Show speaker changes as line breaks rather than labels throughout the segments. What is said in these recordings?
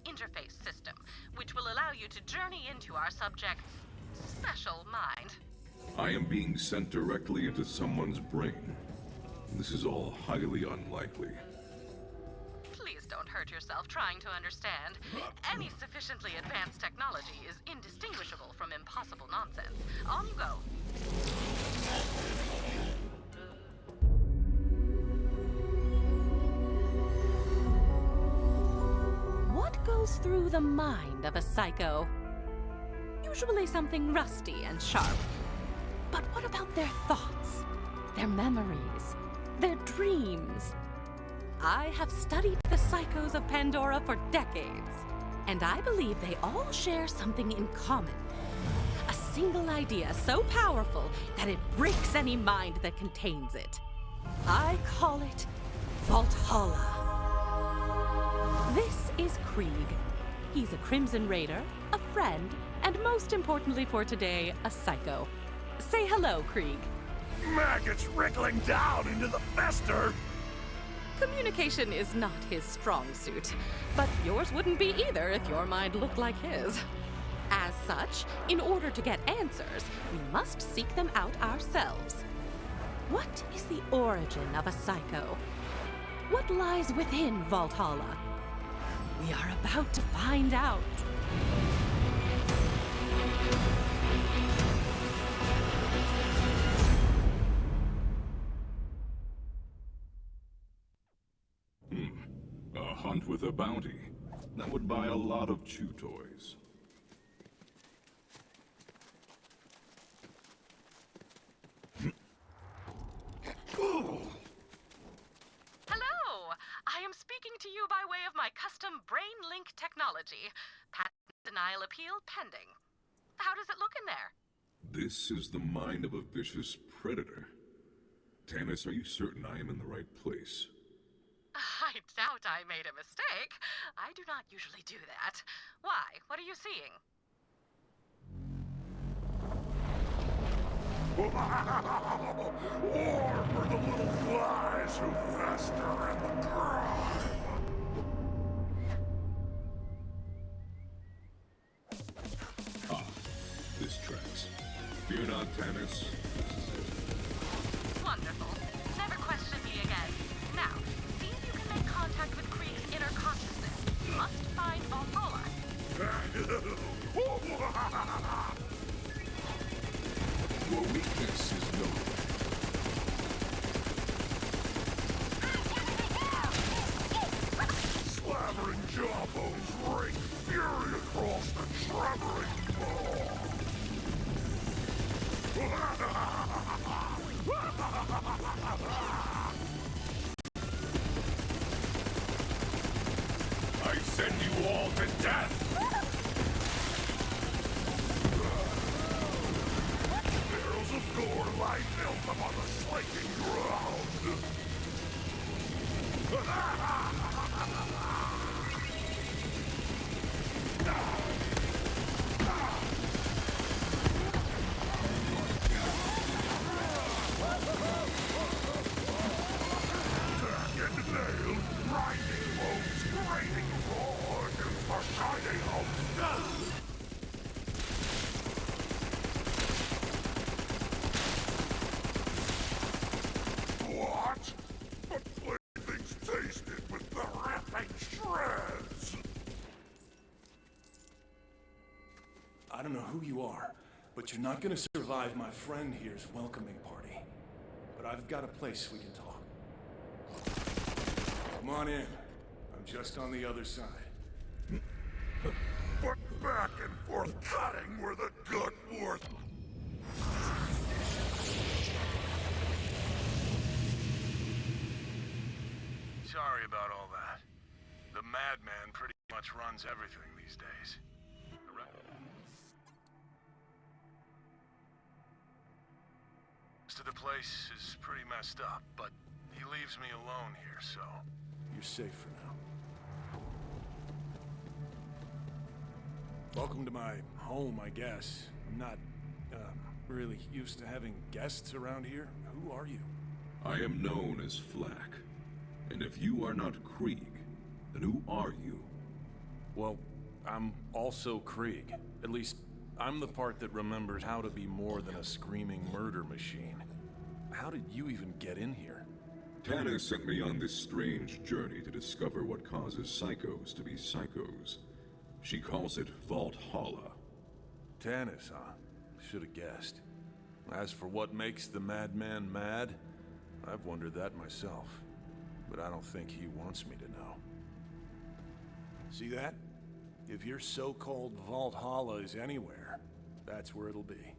interface system, which will allow you to journey into our subject's special mind.
I am being sent directly into someone's brain. This is all highly unlikely.
Please don't hurt yourself trying to understand. Any sufficiently advanced technology is indistinguishable from impossible nonsense. On you go. What goes through the mind of a psycho? Usually something rusty and sharp. But what about their thoughts, their memories, their dreams? I have studied the psychos of Pandora for decades, and I believe they all share something in common. A single idea so powerful that it breaks any mind that contains it. I call it Valhalla. This is Krieg. He's a Crimson Raider, a friend, and most importantly for today, a psycho. Say hello, Krieg.
Maggots wriggling down into the fester!
Communication is not his strong suit, but yours wouldn't be either if your mind looked like his. As such, in order to get answers, we must seek them out ourselves. What is the origin of a psycho? What lies within Valhalla? We are about to find out.
A hunt with a bounty. That would buy a lot of chew toys.
Hello! I am speaking to you by way of my custom brain link technology. Patent denial appeal pending. How does it look in there?
This is the mind of a vicious predator. Tannis, are you certain I am in the right place?
I doubt I made a mistake. I do not usually do that. Why? What are you seeing?
War for the little flies who fester in the grime!
Ah, this tracks. Fear not, Tannis. This is it.
Wonderful. Never question me again. Now, see if you can make contact with Krieg's inner consciousness. You must find Valhalla.
Your weakness is known.
Slavering jawbones ring fury across the trembling maw.
I send you all to death!
Barrels of gore lie filth upon the slaking ground. Jagged nailed, grinding bones, grating roar, a shining hope. What? But playthings tasted with the ripping shreds!
I don't know who you are, but you're not gonna survive my friend here's welcoming party. But I've got a place we can talk. Come on in. I'm just on the other side.
But back and forth cutting were the good worth. much runs everything these days. The rest of the place is pretty messed up, but he leaves me alone here, so...
You're safe for now. Welcome to my home, I guess. I'm not, really used to having guests around here. Who are you?
I am known as Flack. And if you are not Krieg, then who are you?
Well, I'm also Krieg. At least, I'm the part that remembers how to be more than a screaming murder machine. How did you even get in here?
Tanner sent me on this strange journey to discover what causes psychos to be psychos. She calls it Valhalla.
Tannis, huh? Should've guessed. As for what makes the madman mad, I've wondered that myself. But I don't think he wants me to know. See that? If your so-called Valhalla is anywhere, that's where it'll be.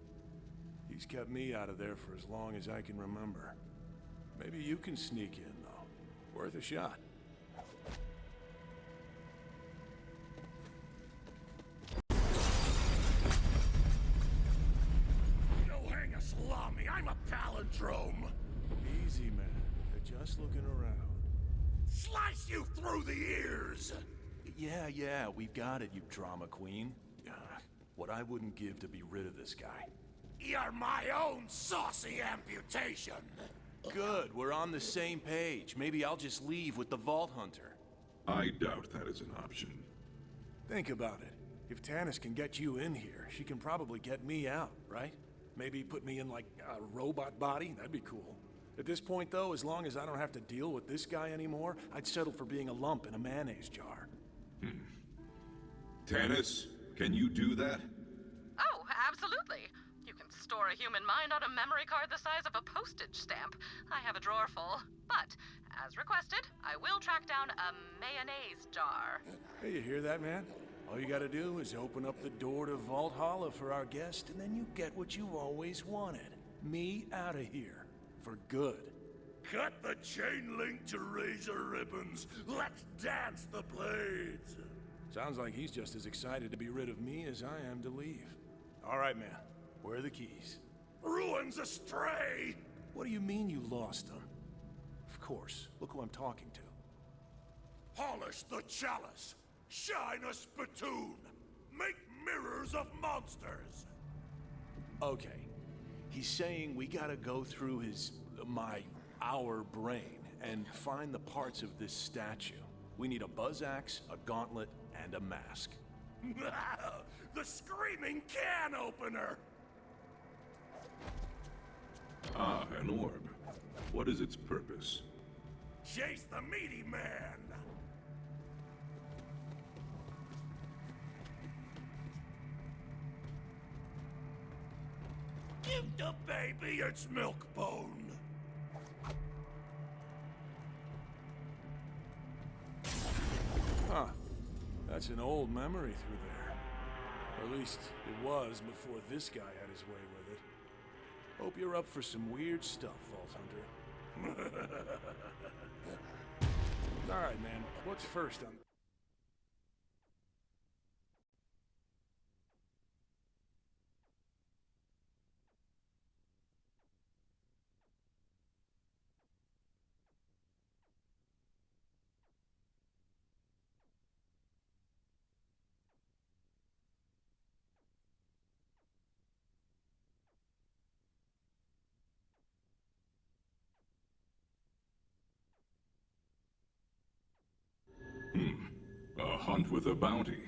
He's kept me out of there for as long as I can remember. Maybe you can sneak in, though. Worth a shot.
No hang a salami, I'm a palindrome!
Easy, man. They're just looking around.
Slice you through the ears!
Yeah, we've got it, you drama queen. What I wouldn't give to be rid of this guy.
You're my own saucy amputation!
Good, we're on the same page. Maybe I'll just leave with the Vault Hunter.
I doubt that is an option.
Think about it. If Tannis can get you in here, she can probably get me out, right? Maybe put me in, like, a robot body? That'd be cool. At this point, though, as long as I don't have to deal with this guy anymore, I'd settle for being a lump in a mayonnaise jar.
Tannis, can you do that?
Oh, absolutely. You can store a human mind on a memory card the size of a postage stamp. I have a drawer full. But, as requested, I will track down a mayonnaise jar.
Hey, you hear that, man? All you gotta do is open up the door to Valhalla for our guest, and then you get what you've always wanted. Me out of here. For good.
Cut the chain link to razor ribbons. Let's dance the blades.
Sounds like he's just as excited to be rid of me as I am to leave. All right, man. Where are the keys?
Ruins astray.
What do you mean you lost them? Of course. Look who I'm talking to.
Polish the chalice. Shine a spittoon. Make mirrors of monsters.
Okay. He's saying we gotta go through our brain and find the parts of this statue. We need a buzz axe, a gauntlet, and a mask.
The screaming can opener.
Ah, an orb. What is its purpose?
Chase the meaty man. Give the baby its milk bone.
Huh. That's an old memory through there. Or at least it was before this guy had his way with it. Hope you're up for some weird stuff, Vault Hunter. Alright, man. What's first on...
A hunt with a bounty.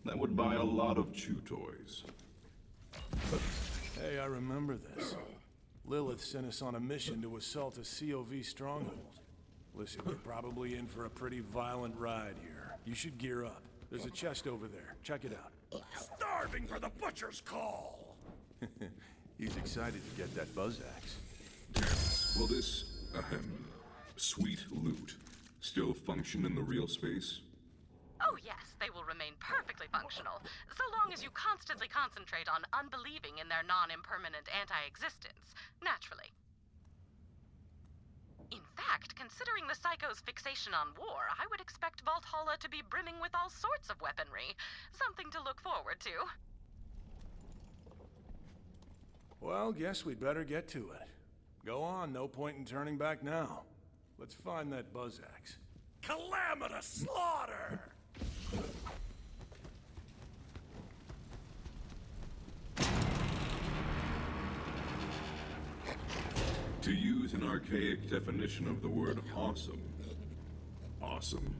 That would buy a lot of chew toys.
Hey, I remember this. Lilith sent us on a mission to assault a COV stronghold. Listen, we're probably in for a pretty violent ride here. You should gear up. There's a chest over there. Check it out.
Starving for the butcher's call.
He's excited to get that buzz axe.
Tannis, will this, sweet loot still function in the real space?
Oh yes, they will remain perfectly functional, so long as you constantly concentrate on unbelieving in their non-impermanent anti-existence, naturally. In fact, considering the Psycho's fixation on war, I would expect Valhalla to be brimming with all sorts of weaponry. Something to look forward to.
Well, guess we'd better get to it. Go on, no point in turning back now. Let's find that buzz axe.
Calamitous slaughter!
To use an archaic definition of the word awesome. Awesome.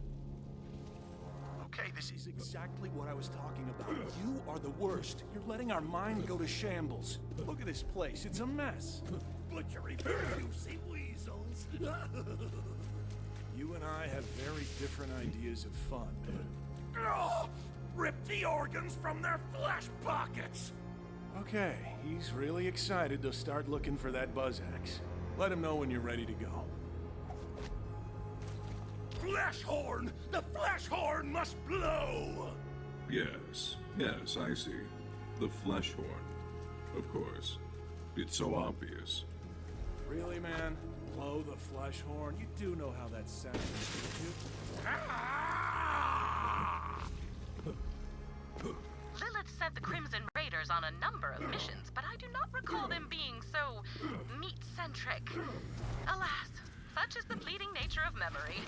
Okay, this is
Exactly what I was talking about. You are the worst. You're letting our mind go to shambles. Look at this place. It's a mess.
butchery for juicy weasels.
You and I have very different ideas of fun.
Oh, rip the organs from their flesh pockets!
Okay, he's really excited to start looking for that buzz axe. Let him know when you're ready to go.
Flesh horn! The flesh horn must blow!
Yes, I see. The flesh horn. Of course. It's so obvious.
Really, man? Blow the flesh horn? You do know how that sounds, don't you?
Ah!
Lilith sent the Crimson Raiders on a number of missions, but I do not recall them being so meat-centric. Alas, such is the fleeting nature of memory.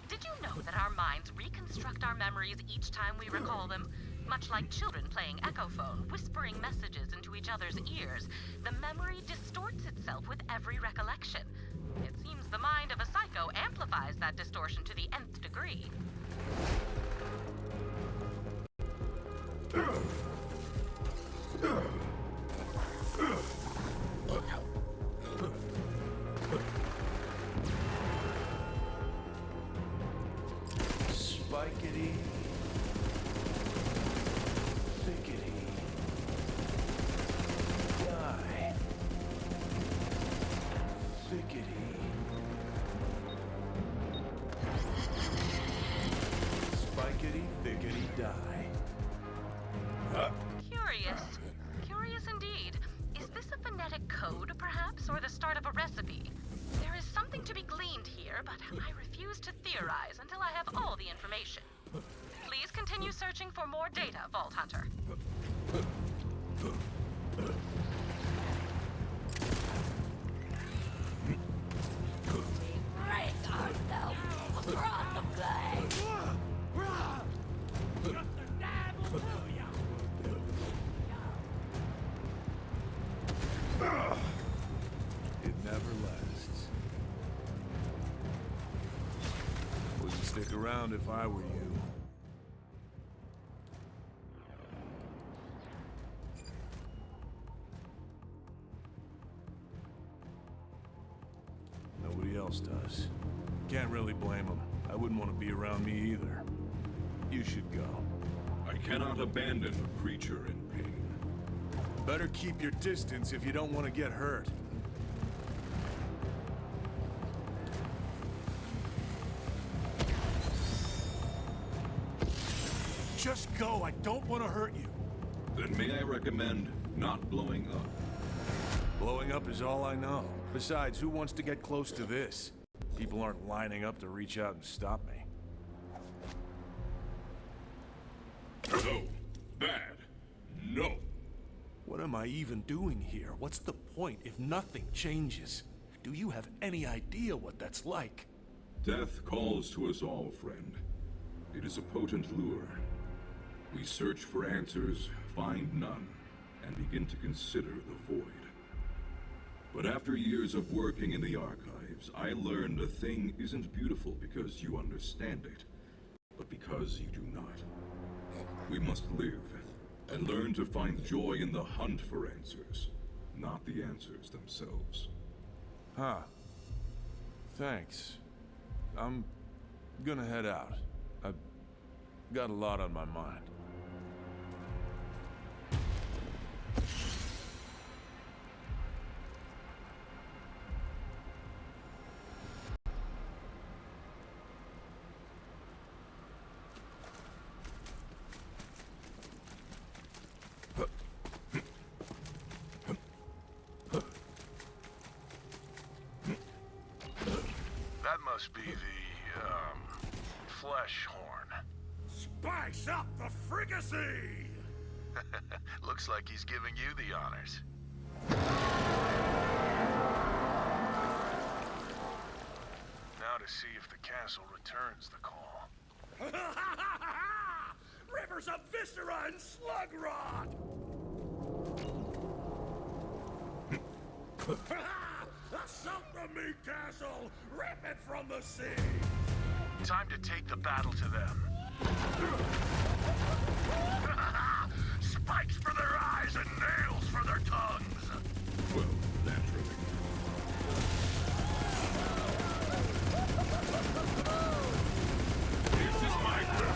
Did you know that our minds reconstruct our memories each time we recall them? Much like children playing Echophone, whispering messages into each other's ears, the memory distorts itself with every recollection. It seems the mind of a psycho amplifies that distortion to the nth degree.
Spikety. Thickety. Die. Thickety. Spikety, thickety, die.
Curious. Curious indeed. Is this a phonetic code, perhaps, or the start of a recipe? There is something to be gleaned here, but I refuse to theorize until I have all the information. Please continue searching for more data, Vault Hunter.
Break ourselves across the blade.
It never lasts. Wouldn't stick around if I were you. Nobody else does. Can't really blame them. I wouldn't want to be around me either. You should go.
I cannot abandon a creature in pain.
Better keep your distance if you don't want to get hurt. Just go. I don't want to hurt you.
Then may I recommend not blowing up?
Blowing up is all I know. Besides, who wants to get close to this? People aren't lining up to reach out and stop me.
No. Bad. No.
What am I even doing here? What's the point if nothing changes? Do you have any idea what that's like?
Death calls to us all, friend. It is a potent lure. We search for answers, find none, and begin to consider the void. But after years of working in the archives, I learned a thing isn't beautiful because you understand it, but because you do not. We must live, and learn to find joy in the hunt for answers, not the answers themselves.
Huh. Thanks. I'm gonna head out. I've got a lot on my mind.
must be the, flesh horn.
Spice up the fricassee!
Looks like he's giving you the honors. Now to see if the castle returns the call.
Rivers of viscera and slug rot! Assault the meat castle! Rip it from the sea!
Time to take the battle to them. Spikes for their eyes and nails for their tongues!
Well, naturally. This is my weapon.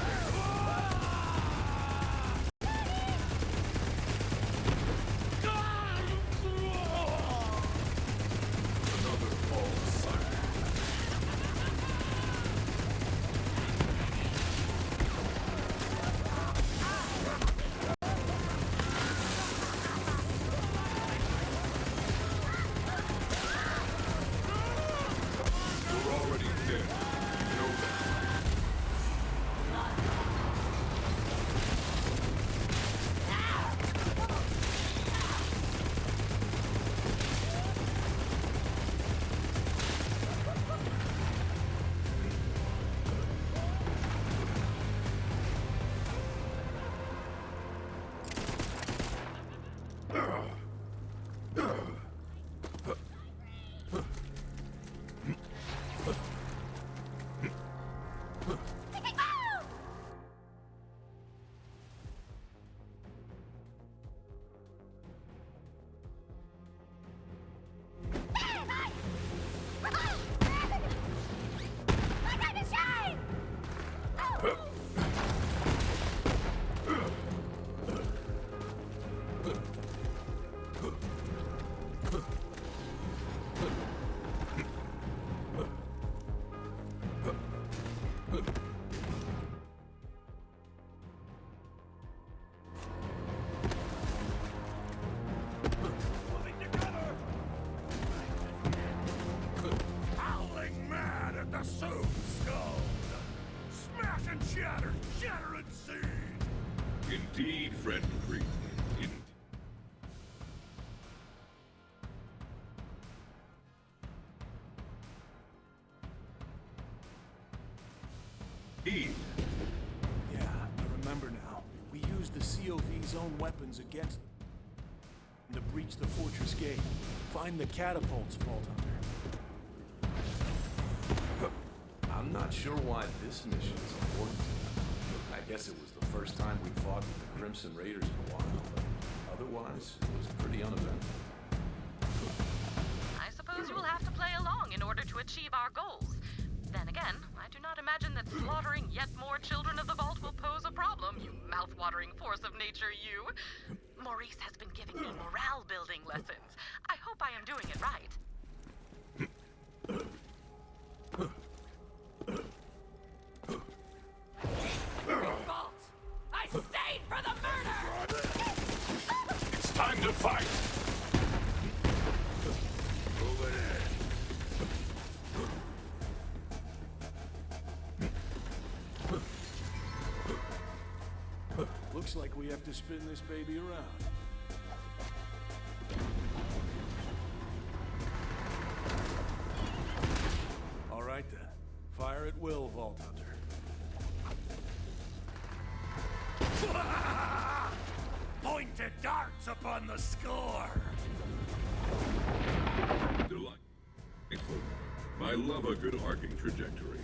Another false sucker. You're already dead. You know that.
Moving together! Howling mad at the Soon Skull! Smash and shatter, shatter and seed!
Indeed, friend Krieg. Indeed.
Yeah, I remember now. We used the COV's own weapons against them to breach the fortress gate. Find the catapults, Vault Hunter.
I'm not sure why this mission is important to them. I guess it was the first time we fought with the Crimson Raiders in a while, but otherwise, it was pretty uneventful.
I suppose you will have to play along in order to achieve our goals. Then again, I do not imagine that slaughtering yet more children of the Vault will pose a problem, you mouth-watering force of nature, you. Maurice has been giving me morale-building lessons. I hope I am doing it right.
Vault! I stayed for the murder!
It's time to fight! Move it in.
Looks like we have to spin this baby around. All right then. Fire at will, Vault Hunter.
Pointed darts upon the score!
Delightful. I love a good arcing trajectory.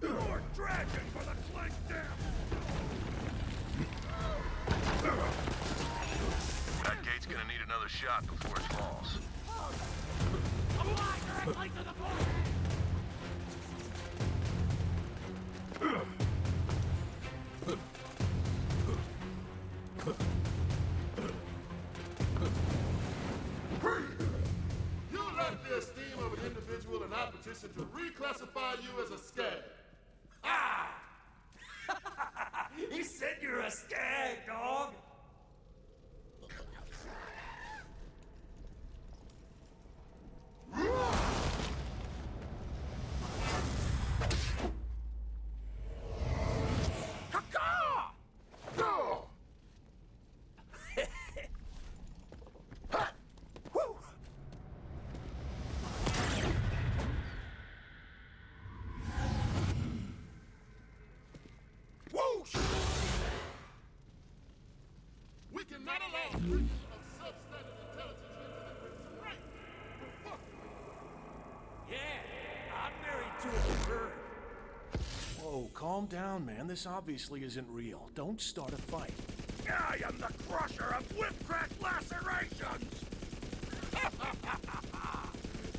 More dragon for the clank death!
That gate's gonna need another shot before it falls.
Apply directly to the point!
You lack the esteem of an individual and I petition to reclassify you as a skag.
Ah! He said you're a skag, dog!
allow creatures of substandard intelligence into the Crimson Reich. Fuck you.
Yeah, I'm married to a bird.
Whoa, calm down, man. This obviously isn't real. Don't start a fight.
I am the crusher of whipcrack lacerations!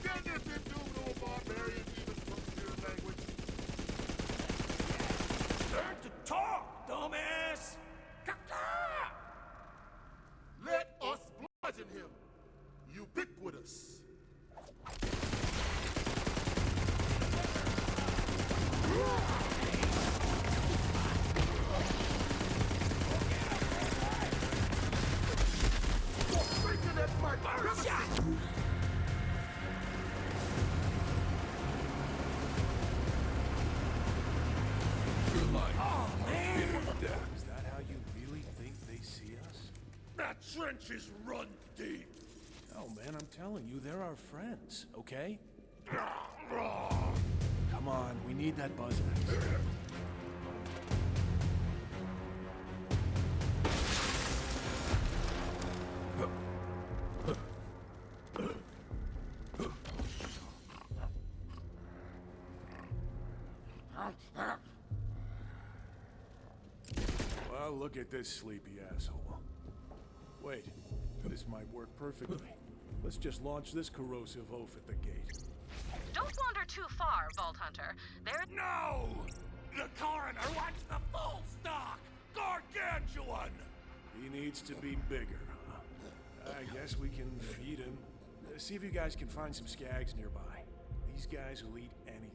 Can this indubitable barbarian even procure language?
Learn to talk, dumbass! Caca!
Let us bludgeon him. Ubiquitous. Freaking at my privacy.
Your life.
Oh, man!
Death.
Is that how you really think they see us?
That trench is run deep.
Oh, man, I'm telling you, they're our friends, okay? Come on, we need that buzz axe. Well, look at this sleepy asshole. Wait, this might work perfectly. Let's just launch this corrosive oaf at the gate.
Don't wander too far, Vault Hunter. There.
No! The coroner wants the full stock! Gargantuan!
He needs to be bigger, huh? I guess we can feed him. See if you guys can find some skags nearby. These guys will eat anything.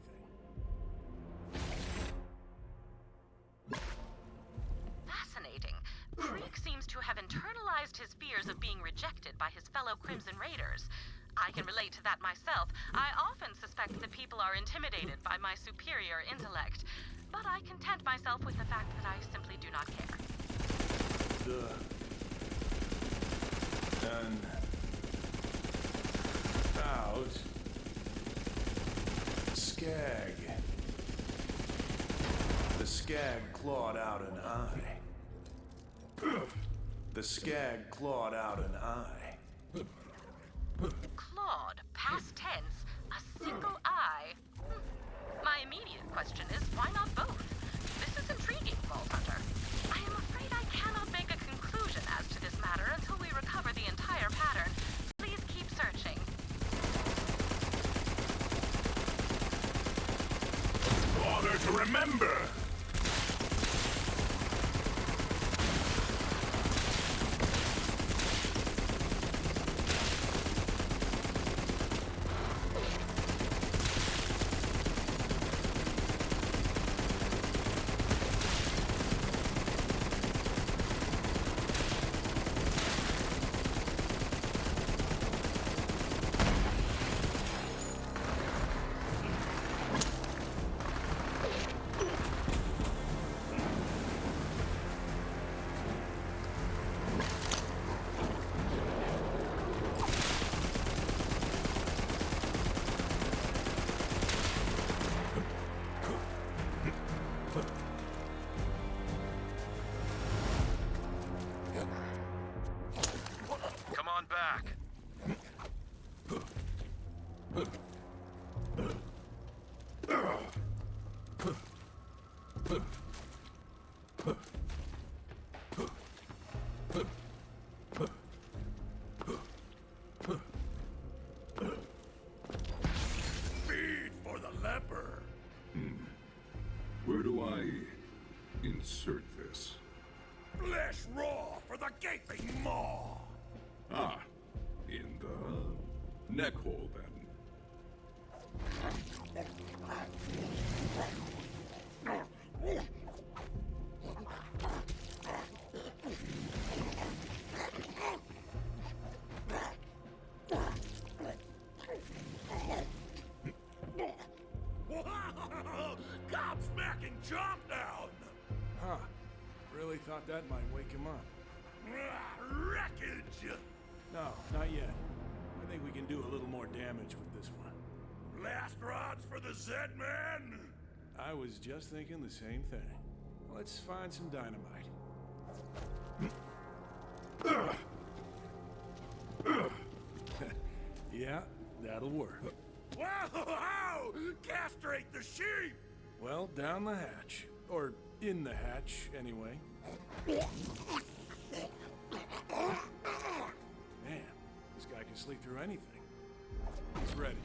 Fascinating. Krieg seems to have internalized his fears of being rejected by his fellow Crimson Raiders. I can relate to that myself. I often suspect that people are intimidated by my superior intellect, but I content myself with the fact that I simply do not care.
Done. Out. Skag. The skag clawed out an eye. The skag clawed out an eye.
Claude, past tense, a single eye. My immediate question is, why not both? This is intriguing, Vault Hunter. I am afraid I cannot make a conclusion as to this matter until we recover the entire pattern. Please keep searching.
Order to remember!
Come on back.
Feed for the leper!
Where do I insert this?
Flesh raw for the gaping maw!
Ah, in the neck hole then.
Gobsmacking chomp down!
Huh. Really thought that might wake him up.
Wreckage!
No, not yet. I think we can do a little more damage with this one.
Last rods for the Zed-Man?
I was just thinking the same thing. Let's find some dynamite. That'll work.
Wow! Castrate the sheep!
Well, down the hatch. Or in the hatch, anyway. Man, this guy can sleep through anything. He's ready.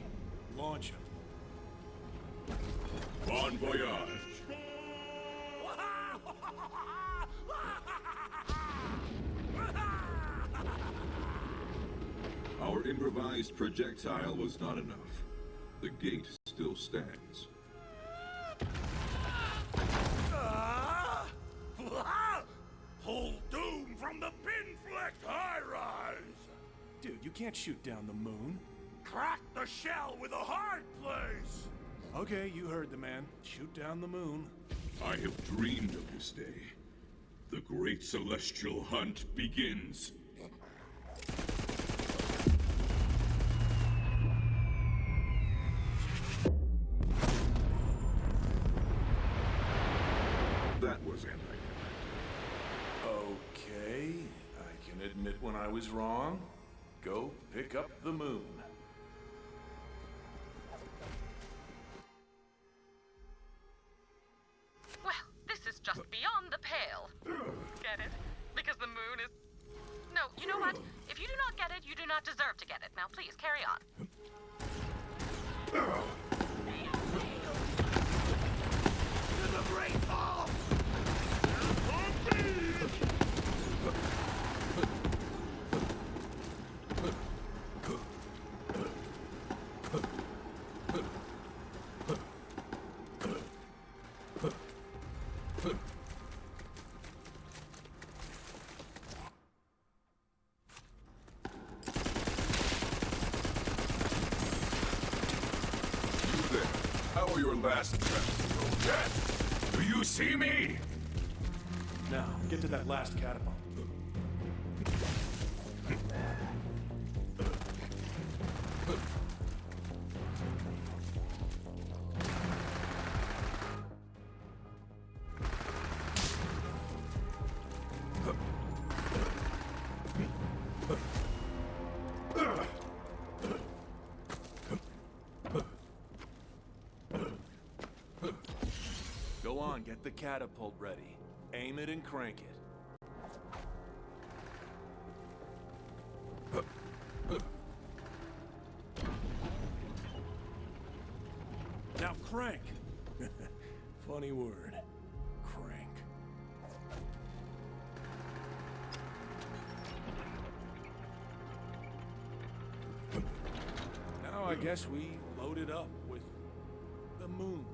Launch him.
Bon voyage. Our improvised projectile was not enough. The gate still stands.
Pull doom from the pinflecked high-rise!
Dude, you can't shoot down the moon.
Crack the shell with a hard place!
Okay, you heard the man. Shoot down the moon.
I have dreamed of this day. The great celestial hunt begins. That was anticlimactic.
Okay, I can admit when I was wrong. Go pick up the moon.
Well, this is just beyond the pale. Get it? Because the moon is... No, you know what? If you do not get it, you do not deserve to get it. Now, please, carry on.
To the great ball!
How are your last impressions? Yes. Do you see me?
Now, get to that last catapult.
Go on, get the catapult ready. Aim it and crank it.
Now crank! Funny word. Crank. Now I guess we load it up with the moon.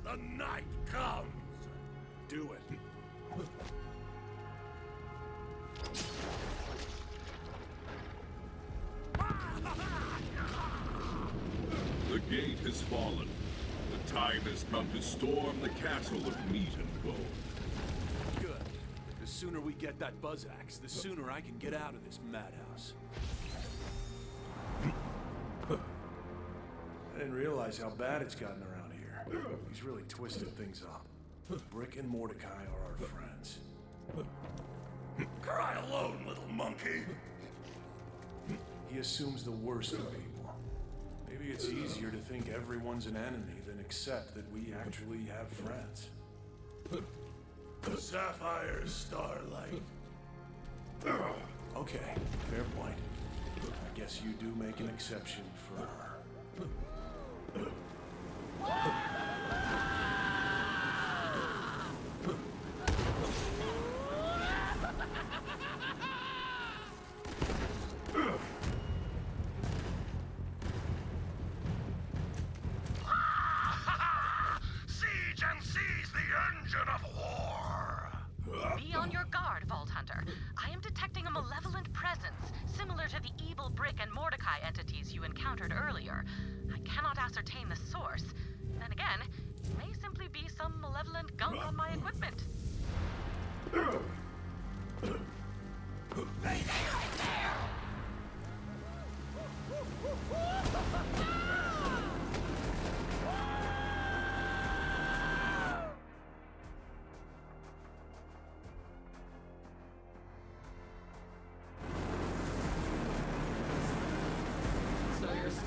The night comes!
Do it.
The gate has fallen. The time has come to storm the castle of meat and bone.
Good. The sooner we get that buzz axe, the sooner I can get out of this madhouse. I didn't realize how bad it's gotten around here. He's really twisted things up. Brick and Mordecai are our friends.
Cry alone, little monkey!
He assumes the worst of people. Maybe it's easier to think everyone's an enemy than accept that we actually have friends.
Sapphire starlight.
Okay, fair point. I guess you do make an exception for her.
Siege and seize the engine of war!
Be on your guard, Vault Hunter. I am detecting a malevolent presence, similar to the evil Brick and Mordecai entities you encountered earlier. I cannot ascertain the source. Then again, it may simply be some malevolent gunk on my equipment.
Right there!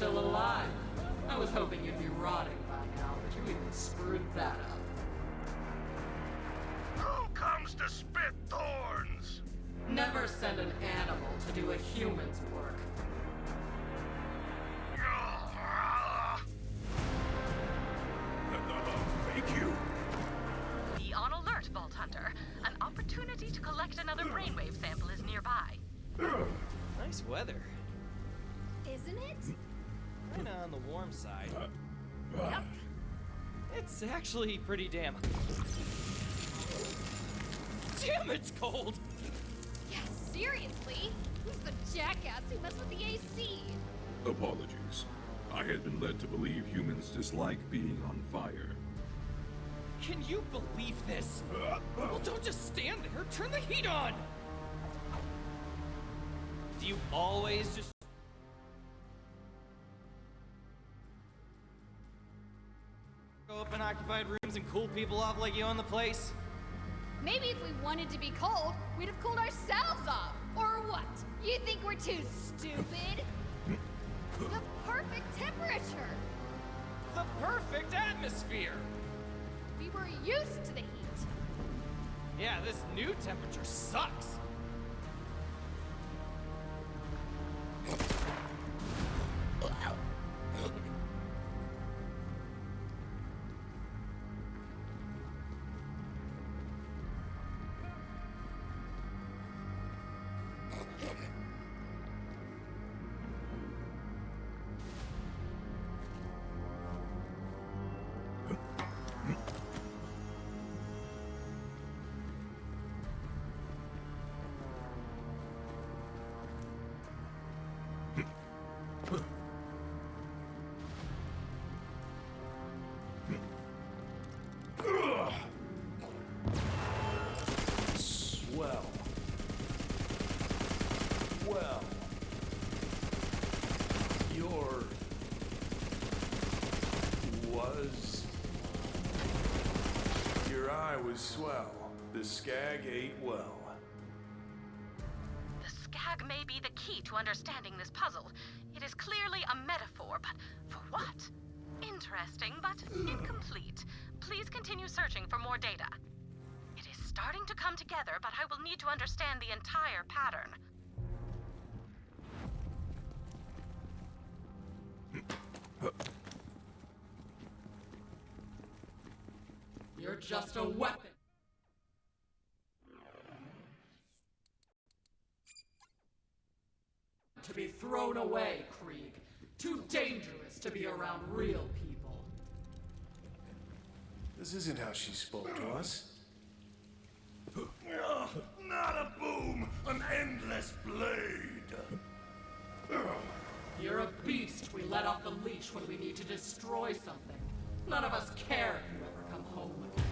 still alive. I was hoping you'd be rotting by now, but you even screwed that up.
Who comes to spit thorns?
Never send an animal to do a human's work.
Thank you.
Be on alert, Vault Hunter. An opportunity to collect another brainwave sample is nearby.
Nice weather.
Isn't it?
Kinda on the warm side.
Yep.
It's actually pretty damn. Damn, it's cold!
Yeah, seriously? Who's the jackass who messed with the AC?
Apologies. I had been led to believe humans dislike being on fire.
Can you believe this? Well, don't just stand there. Turn the heat on! Do you always just... go up in occupied rooms and cool people off like you own the place?
Maybe if we wanted to be cold, we'd have cooled ourselves off. Or what? You think we're too stupid? The perfect temperature.
The perfect atmosphere!
We were used to the heat.
Yeah, this new temperature sucks.
Swell. Well. Your eye was swell. The skag ate well.
The skag may be the key to understanding this puzzle. It is clearly a metaphor, but for what? Interesting, but incomplete. Please continue searching for more data. It is starting to come together, but I will need to understand the entire pattern.
You're just a weapon. To be thrown away, Krieg. Too dangerous to be around real people.
This isn't how she spoke to us.
Not a boom, an endless blade.
You're a beast we let off the leash when we need to destroy something. None of us care if you ever come home again.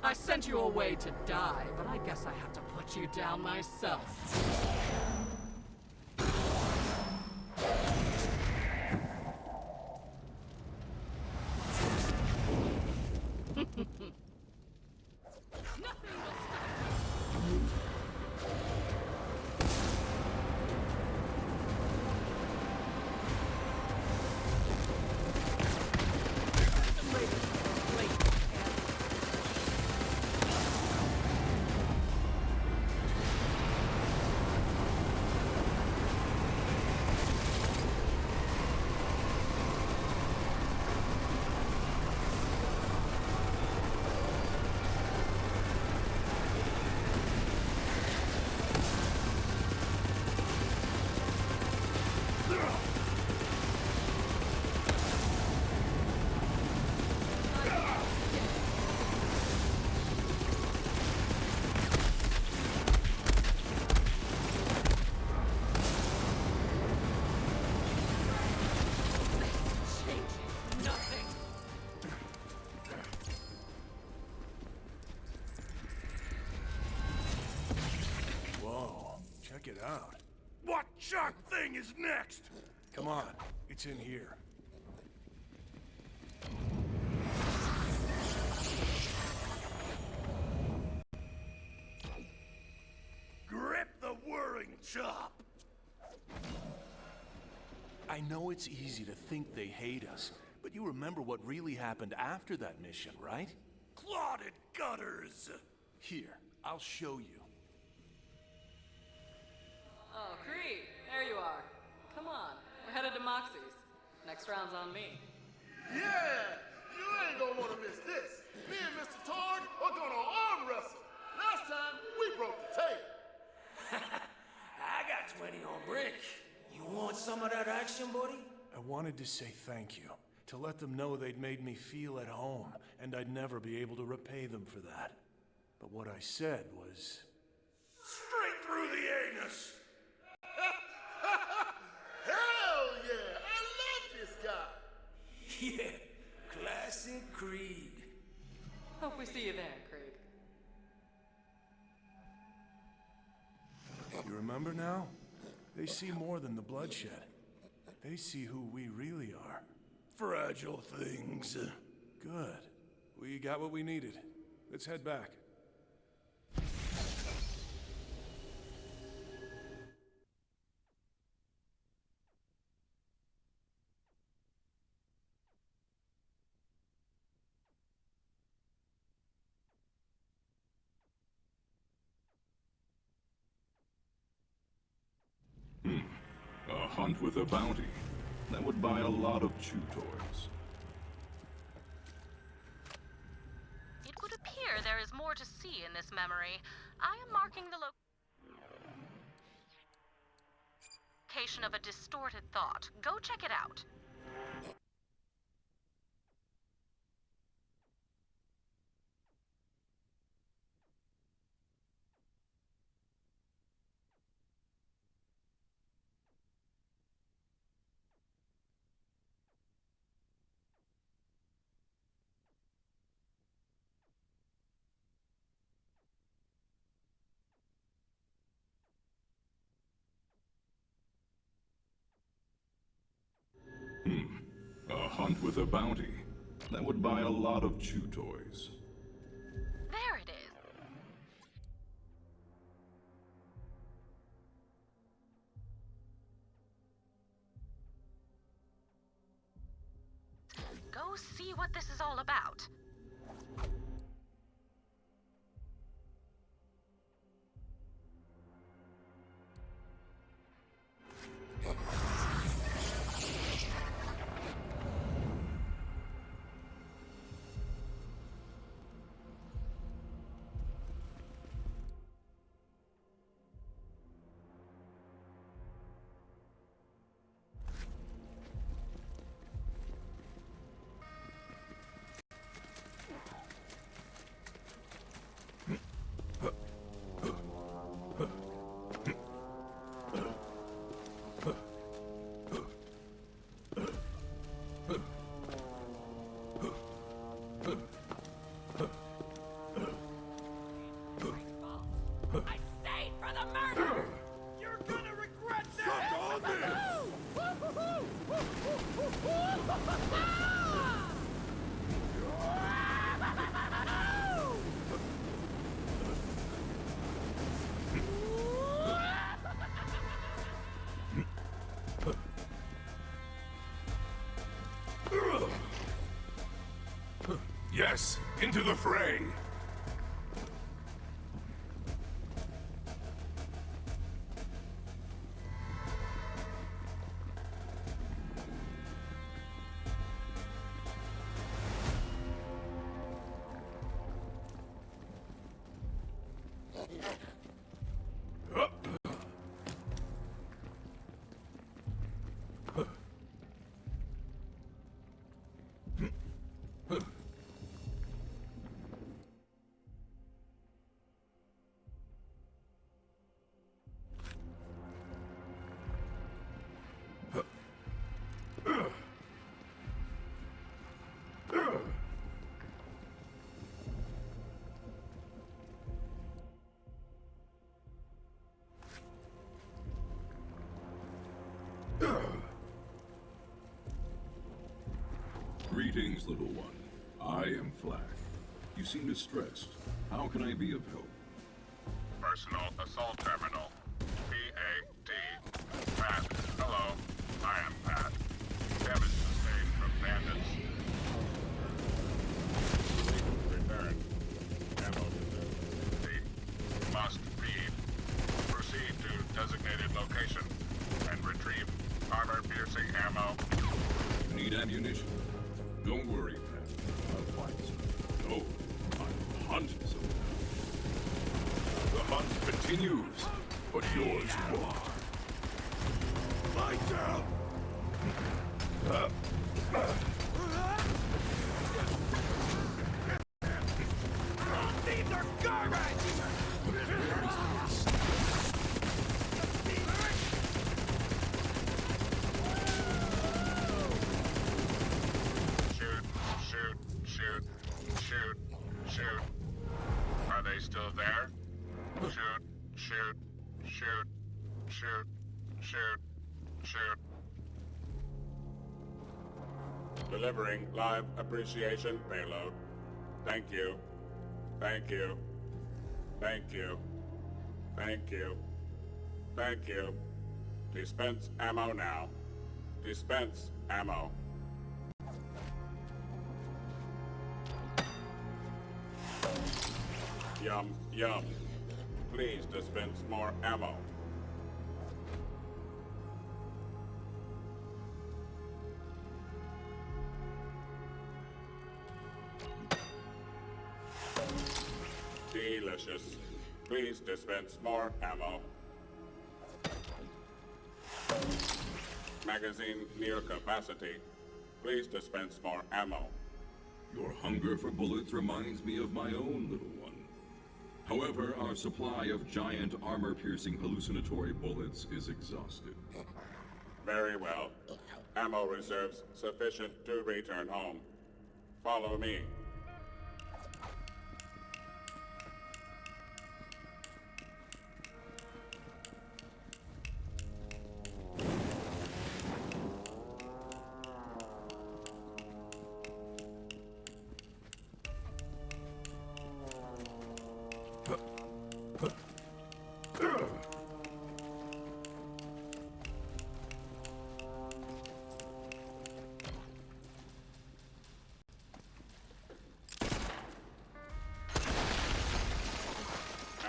I sent you away to die, but I guess I have to put you down myself.
Check it out.
What shark thing is next?
Come on, it's in here.
Grip the whirring chop.
I know it's easy to think they hate us, but you remember what really happened after that mission, right?
Clotted gutters.
Here, I'll show you.
Oh, Krieg, there you are. Come on, we're headed to Moxie's. Next round's on me.
Yeah! You ain't gonna wanna miss this. Me and Mr. Torg are gonna arm wrestle. Last time, we broke the tape.
I got 20 on brick. You want some of that action, buddy?
I wanted to say thank you, to let them know they'd made me feel at home, and I'd never be able to repay them for that. But what I said was...
Straight through the anus!
Hell yeah! I love this guy!
Yeah, classic Krieg.
Hope we see you there, Krieg.
You remember now? They see more than the bloodshed. They see who we really are.
Fragile things.
Good. We got what we needed. Let's head back.
A hunt with a bounty. That would buy a lot of chew toys.
It would appear there is more to see in this memory. I am marking the location of a distorted thought. Go check it out.
A hunt with a bounty. That would buy a lot of chew toys.
There it is. Go see what this is all about.
I stayed for the murder! You're gonna regret this! Suck on
Yes, into the fray! Greetings, little one. I am Flash. You seem distressed. How can I be of help?
Personal assault terminal. P-A-T. Pat. Hello. I am Pat. Damage sustained from bandits. Return. Ammo reserve. Must feed. Proceed to designated location and retrieve armor-piercing ammo.
Need ammunition? Don't worry, Pat. I'll find some. No, I'll hunt some. The hunt continues, but yours more.
Lights out! These are garbage!
Shoot. Are they still there? Shoot. Delivering live appreciation payload. Thank you. Dispense ammo now. Dispense ammo. Yum. Please dispense more ammo. Delicious. Please dispense more ammo. Magazine near capacity. Please dispense more ammo.
Your hunger for bullets reminds me of my own little one. However, our supply of giant armor-piercing hallucinatory bullets is exhausted.
Very well. Ammo reserves sufficient to return home. Follow me.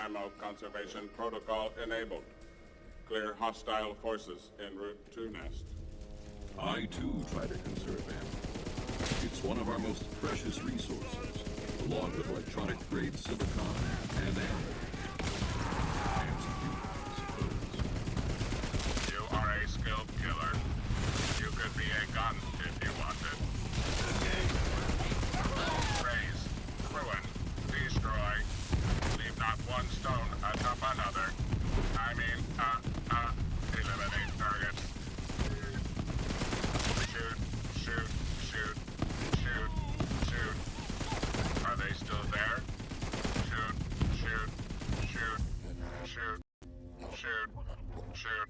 Ammo conservation protocol enabled. Clear hostile forces en route to nest.
I too try to conserve ammo. It's one of our most precious resources, along with electronic-grade silicon and ammo. And you, I suppose.
You are a skilled killer. You could be a gun if you wanted. Raise, ruin, destroy. Leave not one stone atop another. I mean, eliminate targets. Shoot. Are they still there? Shoot. shoot.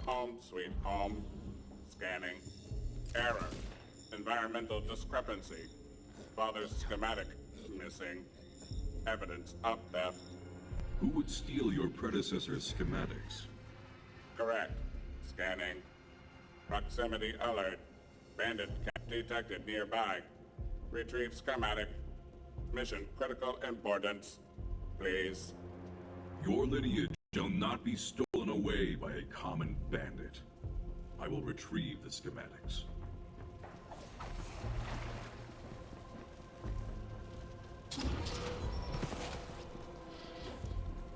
Home sweet home. Scanning. Error. Environmental discrepancy. Father's schematic missing. Evidence of theft.
Who would steal your predecessor's schematics?
Correct. Scanning. Proximity alert. Bandit camp detected nearby. Retrieve schematic. Mission critical importance. Please.
Your lineage shall not be stolen away by a common bandit. I will retrieve the schematics.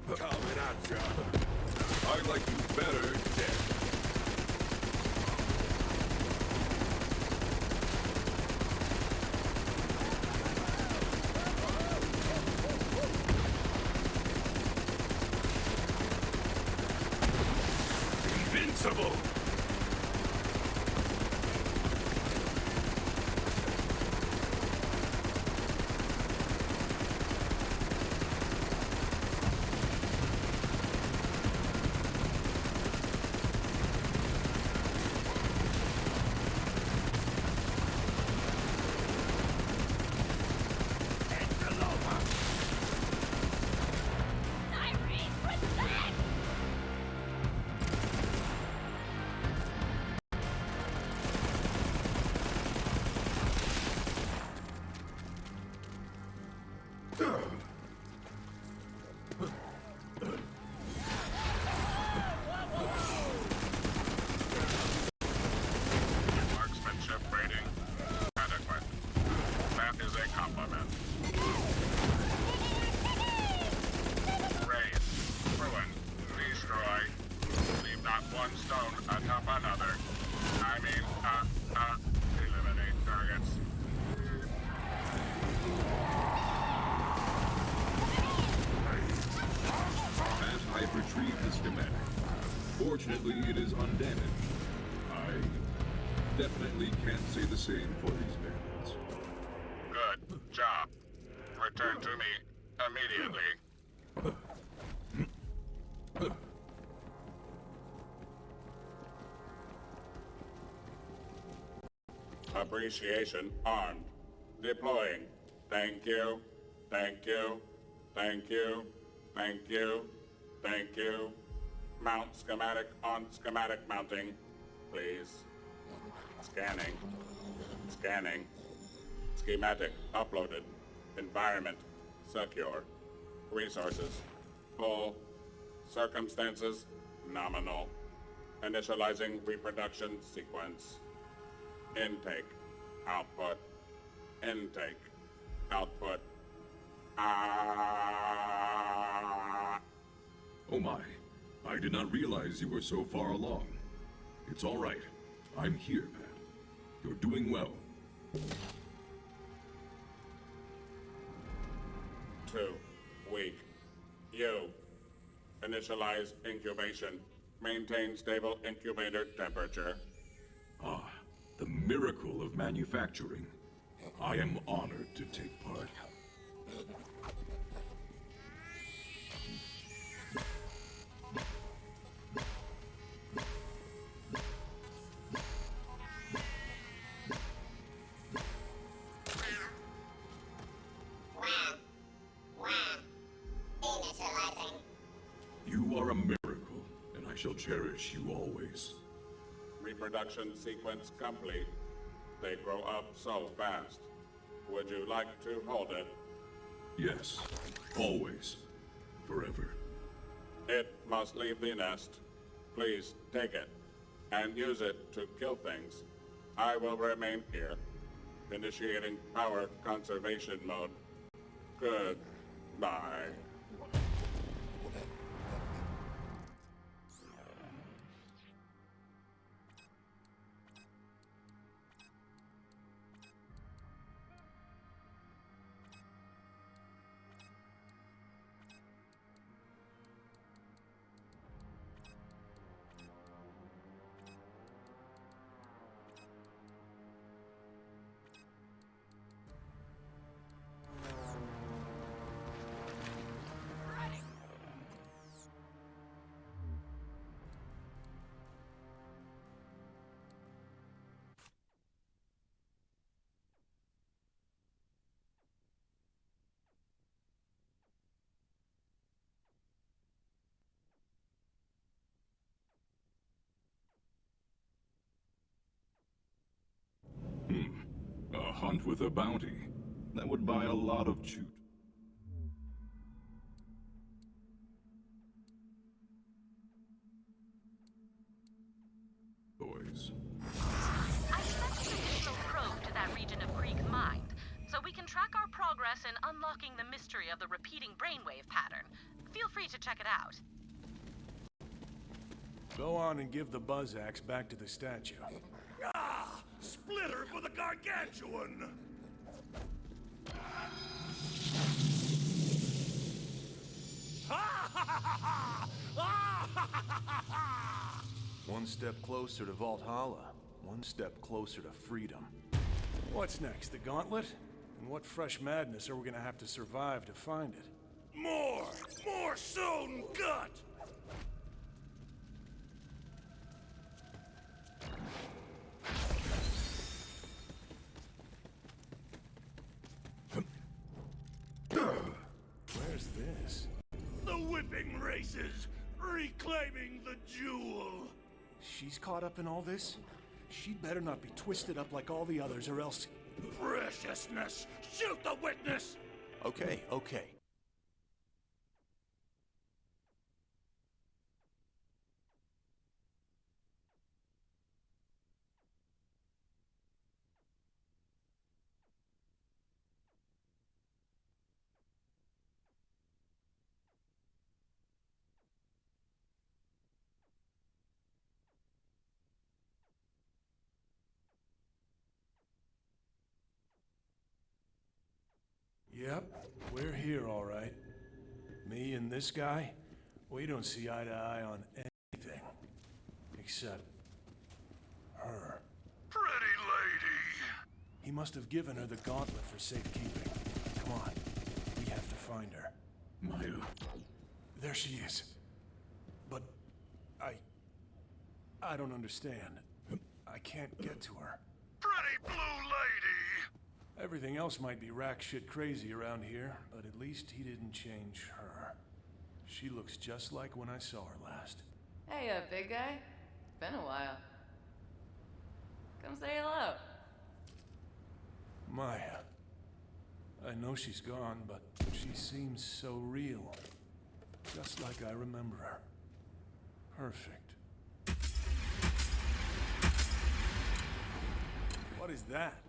Coming at ya.
I like you better dead. Invincible!
Marksmanship rating. Adequate. That is a compliment. Raise. Ruin. Destroy. Leave not one stone atop another. I mean, eliminate targets.
As I've retrieved the schematic. Fortunately, it is undamaged. I definitely can't say the same for these bandits.
Good job. Return to me immediately. Appreciation armed. Deploying. Thank you. Thank you. Thank you. Thank you. Thank you. Mount schematic on schematic mounting. Please. Scanning. Scanning. Schematic uploaded. Environment secure. Resources full. Circumstances nominal. Initializing reproduction sequence. Intake. Output. Intake. Output.
Oh my. I did not realize you were so far along. It's all right. I'm here, Pat. You're doing well.
2 weak. You. Initialize incubation. Maintain stable incubator temperature.
Ah, the miracle of manufacturing. I am honored to take part. You are a miracle, and I shall cherish you always.
Reproduction sequence complete. They grow up so fast. Would you like to hold it?
Yes, always. Forever.
It must leave the nest. Please take it and use it to kill things. I will remain here. Initiating power conservation mode. Goodbye.
hunt with a bounty. That would buy a lot of chute. Boys.
I sent an additional probe to that region of Krieg's mind, so we can track our progress in unlocking the mystery of the repeating brainwave pattern. Feel free to check it out.
Go on and give the buzz axe back to the statue.
Ah! Splitter for the gargantuan!
One step closer to Valhalla, one step closer to freedom.
What's next, the gauntlet? And what fresh madness are we gonna have to survive to find it?
More sewn gut!
Where's this?
The whipping races! Reclaiming the jewel!
She's caught up in all this? She'd better not be twisted up like all the others, or else...
Preciousness! Shoot the witness!
Okay.
Yep, we're here, all right. Me and this guy, we don't see eye to eye on anything. Except... her.
Pretty lady!
He must have given her the gauntlet for safekeeping. Come on, we have to find her.
Maya.
There she is. But... I don't understand. I can't get to her.
Pretty blue lady!
Everything else might be rack shit crazy around here, but at least he didn't change her. She looks just like when I saw her last.
Hey, big guy. Been a while. Come say hello.
Maya. I know she's gone, but she seems so real. Just like I remember her. Perfect. What is that?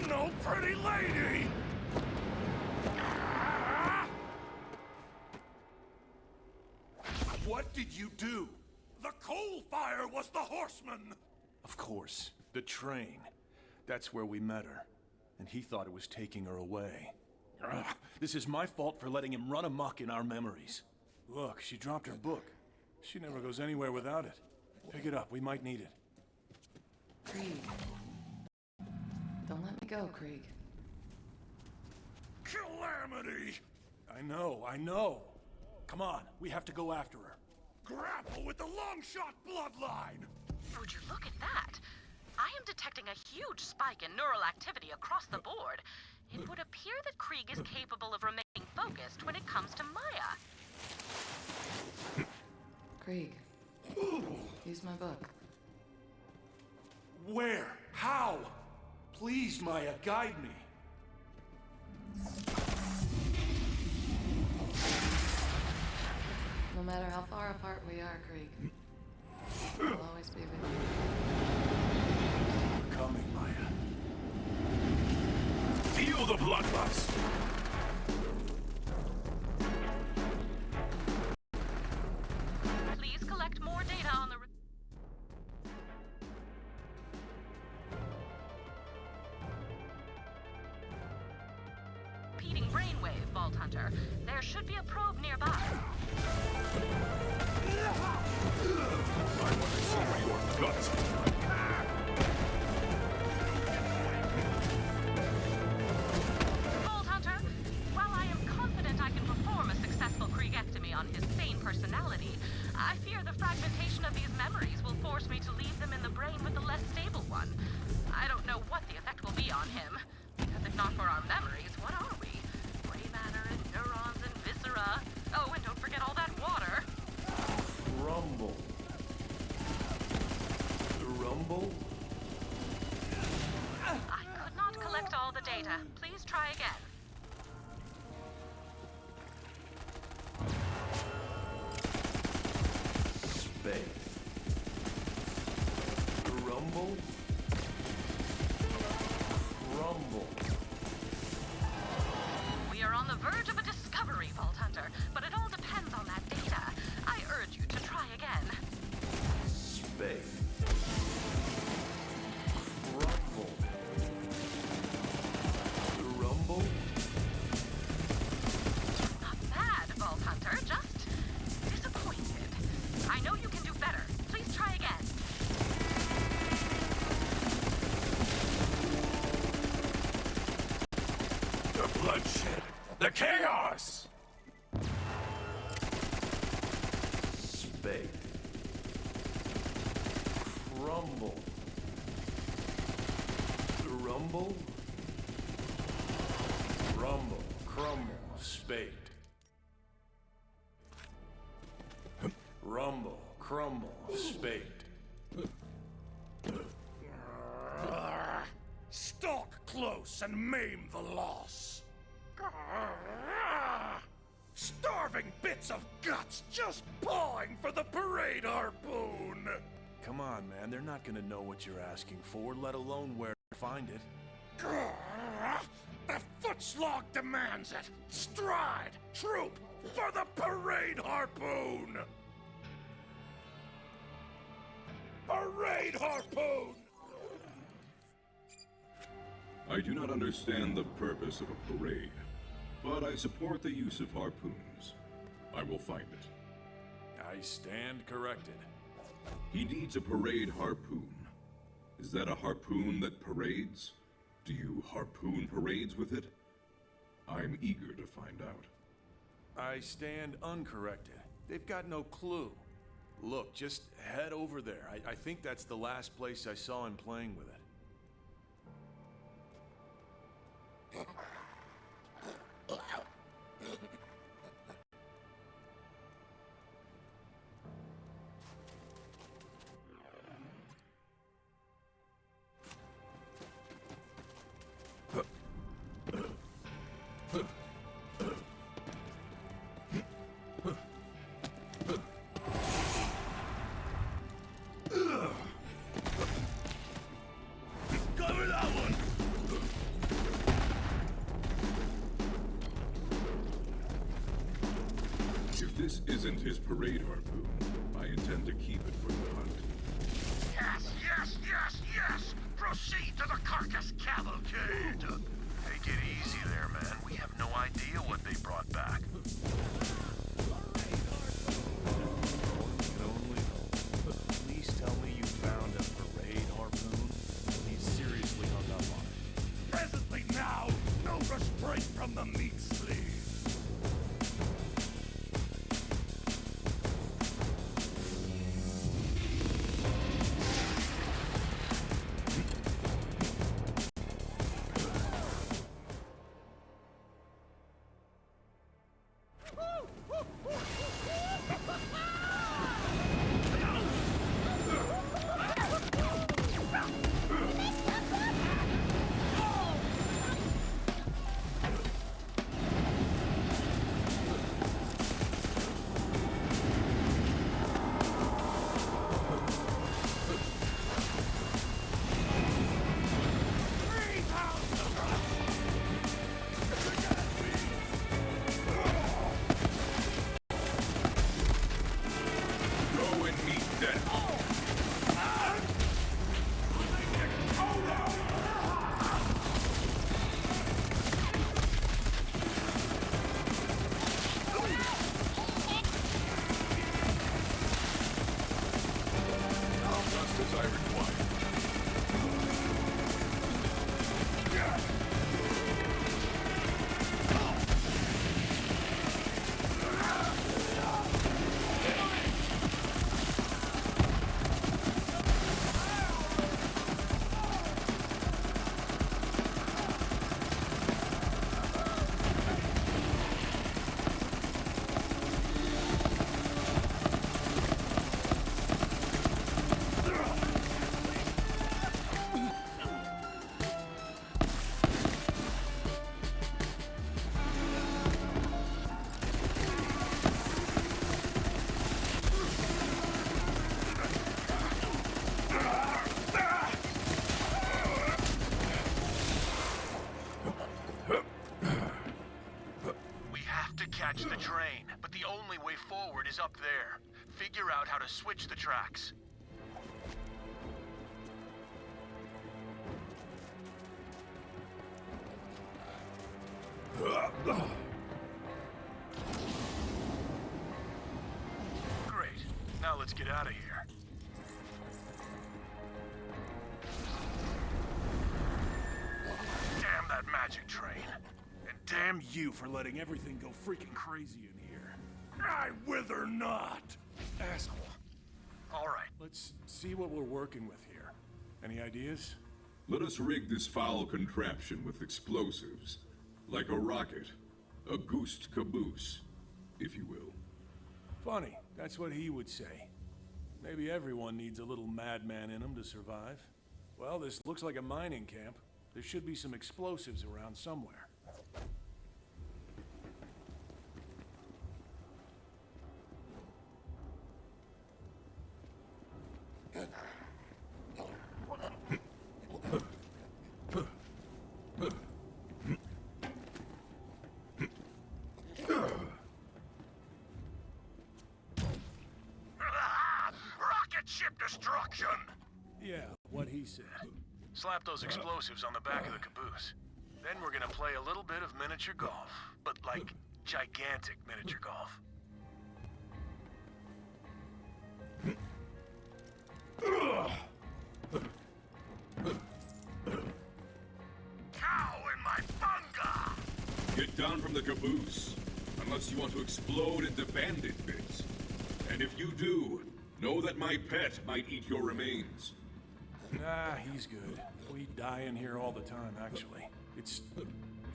No pretty lady! What did you do? The coal fire was the horseman!
Of course. The train. That's where we met her. And he thought it was taking her away. Ugh, this is my fault for letting him run amok in our memories. Look, she dropped her book. She never goes anywhere without it. Pick it up, we might need it.
Krieg. Don't let me go, Krieg.
Calamity!
I know. Come on, we have to go after her.
Grapple with the long-shot bloodline!
Would you look at that? I am detecting a huge spike in neural activity across the board. It would appear that Krieg is capable of remaining focused when it comes to Maya.
Krieg. Use my book.
Where? How? Please, Maya, guide me.
No matter how far apart we are, Krieg, I'll always be with you.
We're coming, Maya.
Feel the bloodlust!
Please collect more data on the... repeating brainwave, Vault Hunter. There should be a probe nearby.
I want to see your guts.
Rumble.
I could not collect all the data. Please try again.
Space. Rumble. Rumble.
We are on the verge of a discovery, Vault Hunter, but it all depends on that data. I urge you to try again.
Space. Rumble. Rumble.
Not bad, Vault Hunter, just disappointed. I know you can do better. Please try again.
The bloodshed! The chaos!
Space. Rumble. Rumble. Rumble. Crumble. Spade. Rumble. Crumble. Spade.
Stalk close and maim the loss. Starving bits of guts just pawing for the parade harpoon.
Come on, man. They're not gonna know what you're asking for, let alone where to find it.
The footslog demands it. Stride, troop, for the parade harpoon. Parade harpoon!
I do not understand the purpose of a parade, but I support the use of harpoons. I will find it.
I stand corrected.
He needs a parade harpoon. Is that a harpoon that parades? Do you harpoon parades with it? I'm eager to find out.
I stand uncorrected. They've got no clue. Look, just head over there. I think that's the last place I saw him playing with it.
Cover that one!
If this isn't his parade harpoon, I intend to keep it for the hunt.
Yes, yes, yes, yes! Proceed to the carcass cavalcade!
Take it easy there, man. We have no idea what they brought back. Please tell me you found a parade harpoon. He's seriously hung up on it.
Presently now, no restraint from the meat sleeve.
switch the tracks. Great. Now let's get out of here. Damn that magic train. And damn you for letting everything go freaking crazy in here. I wither not! Asshole. Alright, let's see what we're working with here. Any ideas?
Let us rig this foul contraption with explosives. Like a rocket. A goosed caboose, if you will.
Funny, that's what he would say. Maybe everyone needs a little madman in them to survive. Well, this looks like a mining camp. There should be some explosives around somewhere.
Rocket ship destruction!
Yeah, what he said.
Slap those explosives on the back of the caboose. Then we're gonna play a little bit of miniature golf. But like, gigantic miniature golf.
Cow in my bunga!
Get down from the caboose, unless you want to explode into bandit bits. And if you do, know that my pet might eat your remains.
Nah, he's good. We die in here all the time, actually. It's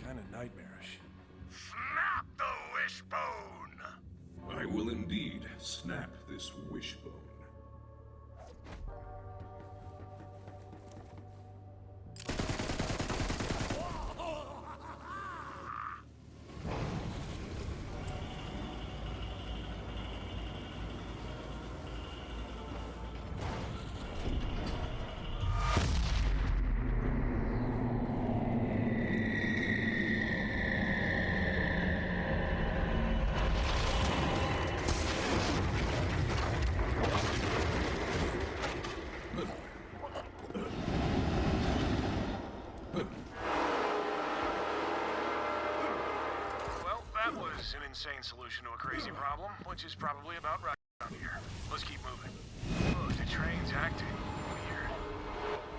kind of nightmarish.
Snap the wishbone!
I will indeed snap this wishbone.
Insane solution to a crazy problem, which is probably about right around here. Let's keep moving. Look, the train's acting weird.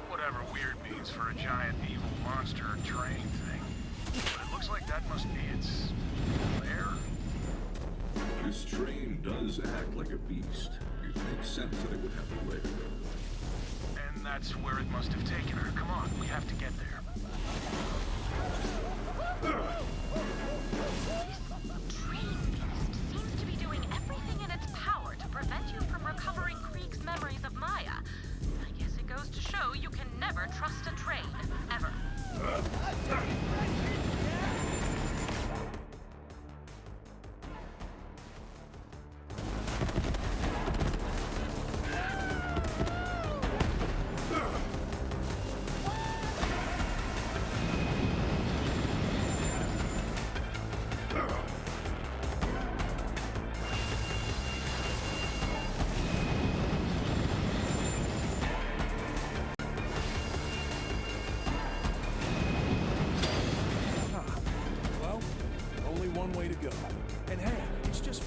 Whatever weird means for a giant evil monster train thing. But it looks like that must be its lair.
This train does act like a beast. It makes sense that it would have a lair.
And that's where it must have taken her. Come on, we have to get there.
Seems to be doing everything in its power to prevent you from recovering Krieg's memories of Maya. I guess it goes to show you can never trust a train, ever.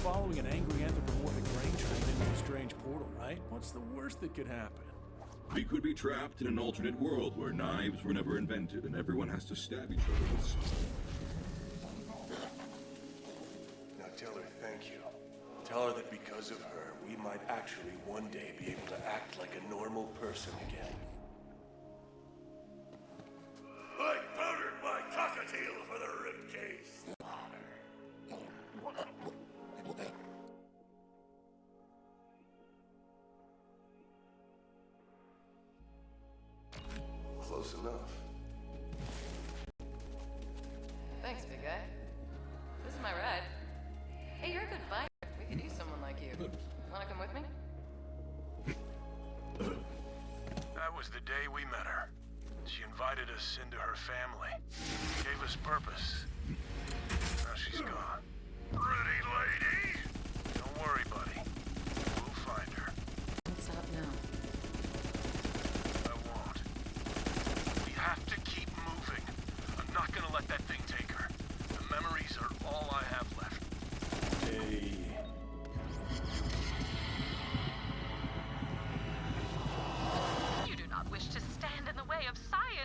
Following an angry anthropomorphic grain train into a strange portal, right? What's the worst that could happen?
We could be trapped in an alternate world where knives were never invented and everyone has to stab each other with something.
Now tell her thank you. Tell her that because of her, we might actually one day be able to act like a normal person again.
I powdered my cockatiel for the ribcage.
Close enough.
Thanks, big guy. This is my ride. Hey, you're a good fighter. We could use someone like you. Wanna come with me?
That was the day we met her. She invited us into her family. Gave us purpose. Now she's gone.
Pretty lady!
Don't worry, buddy. We'll find her.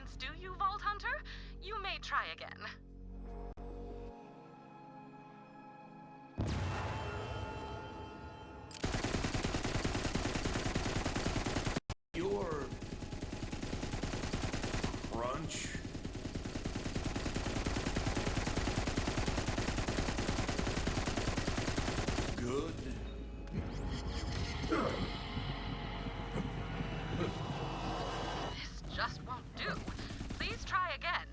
confidence, do you, Vault Hunter? You may try again.
Your crunch. Good.
This just won't do. Please try again.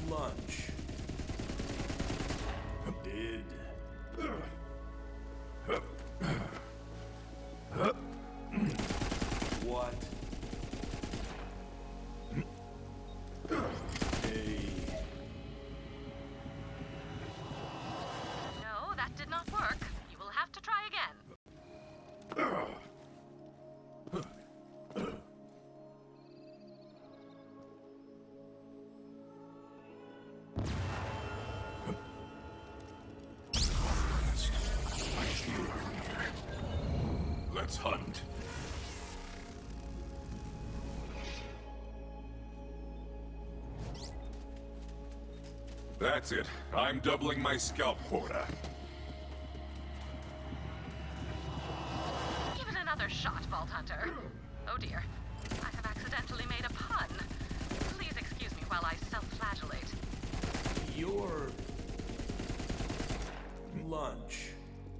Lunch. Did. What?
No, that did not work. You will have to try again.
I feel her near. Let's hunt. That's it. I'm doubling my scalp quota.
Give it another shot, Vault Hunter. Oh dear. I have accidentally made a pun. Please excuse me while I self-flagellate.
Your lunch.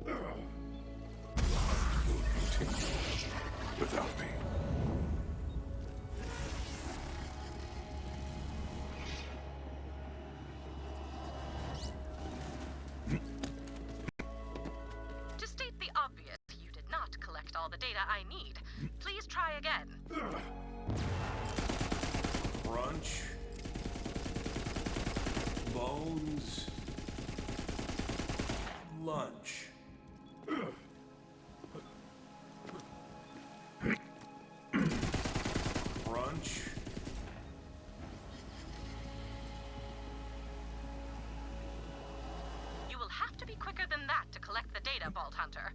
The hunt will continue without me.
To state the obvious, you did not collect all the data I need. Please try again.
Crunch. Bones. Lunch. Crunch.
You will have to be quicker than that to collect the data, Vault Hunter.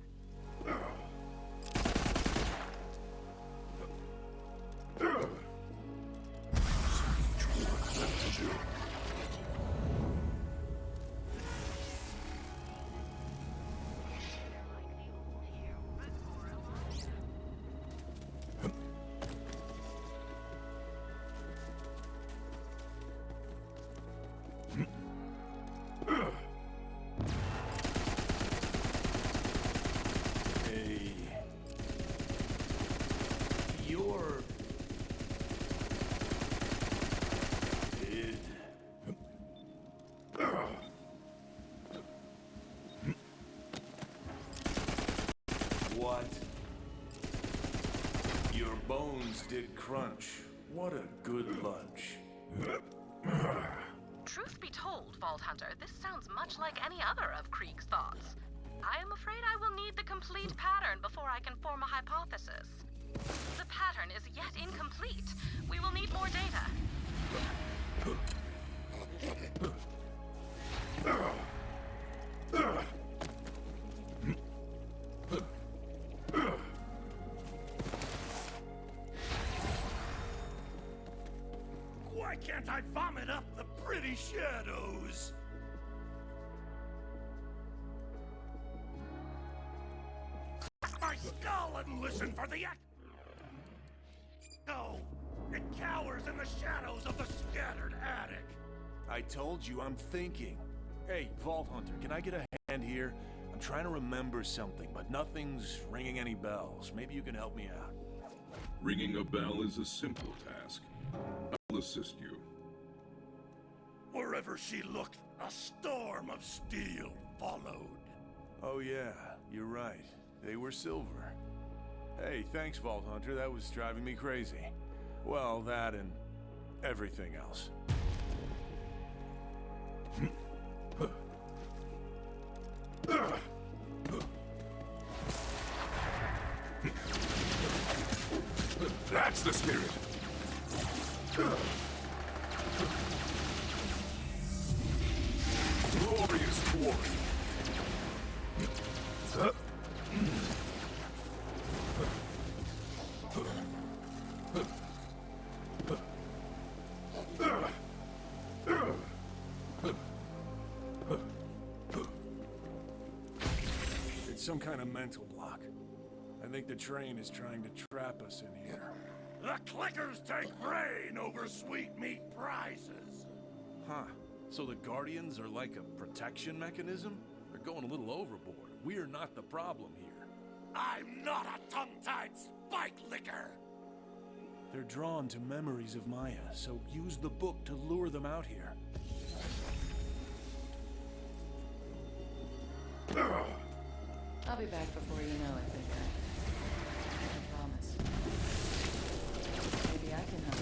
Left to do.
Your did. What? Your bones did crunch. What a good lunch.
Truth be told, Vault Hunter, this sounds much like any other of Krieg's thoughts. I am afraid I will need the complete pattern before I can form a hypothesis. The pattern is yet incomplete. We will need more data.
Why can't I vomit up the pretty shadows? My skull and listen for the No, it cowers in the shadows of the scattered attic.
I told you I'm thinking. Hey, Vault Hunter, can I get a hand here? I'm trying to remember something, but nothing's ringing any bells. Maybe you can help me out.
Ringing a bell is a simple task. I'll assist you.
Wherever she looked, a storm of steel followed.
Oh yeah, you're right. They were silver. Hey, thanks, Vault Hunter. That was driving me crazy. Well, that and everything else.
That's the spirit. Glorious quarry.
It's some kind of mental block. I think the train is trying to trap us in here.
The clickers take brain over sweet meat prizes.
Huh. So the Guardians are like a protection mechanism? They're going a little overboard. We're not the problem here.
I'm not a tongue-tied spike licker!
They're drawn to memories of Maya, so use the book to lure them out here.
I'll be back before you know it, big guy. I promise. Maybe I can help.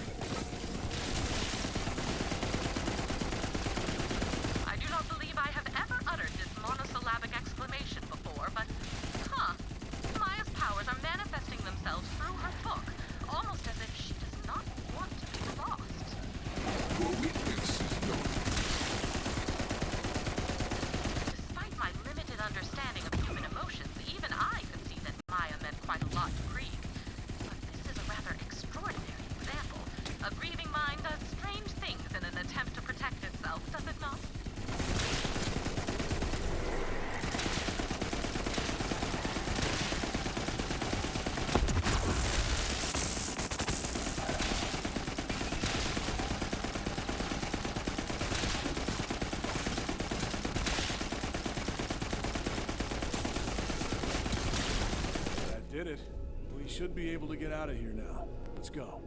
I do not believe I have ever uttered this monosyllabic exclamation before, but, Maya's powers are manifesting themselves through her book, almost as if she does not want to be lost.
Your weakness is known.
Despite my limited understanding of human emotions, even I could see that Maya meant quite a lot to Krieg. But this is a rather extraordinary example. A grieving mind does strange things in an attempt to protect itself, does it not?
That did it. We should be able to get out of here now. Let's go.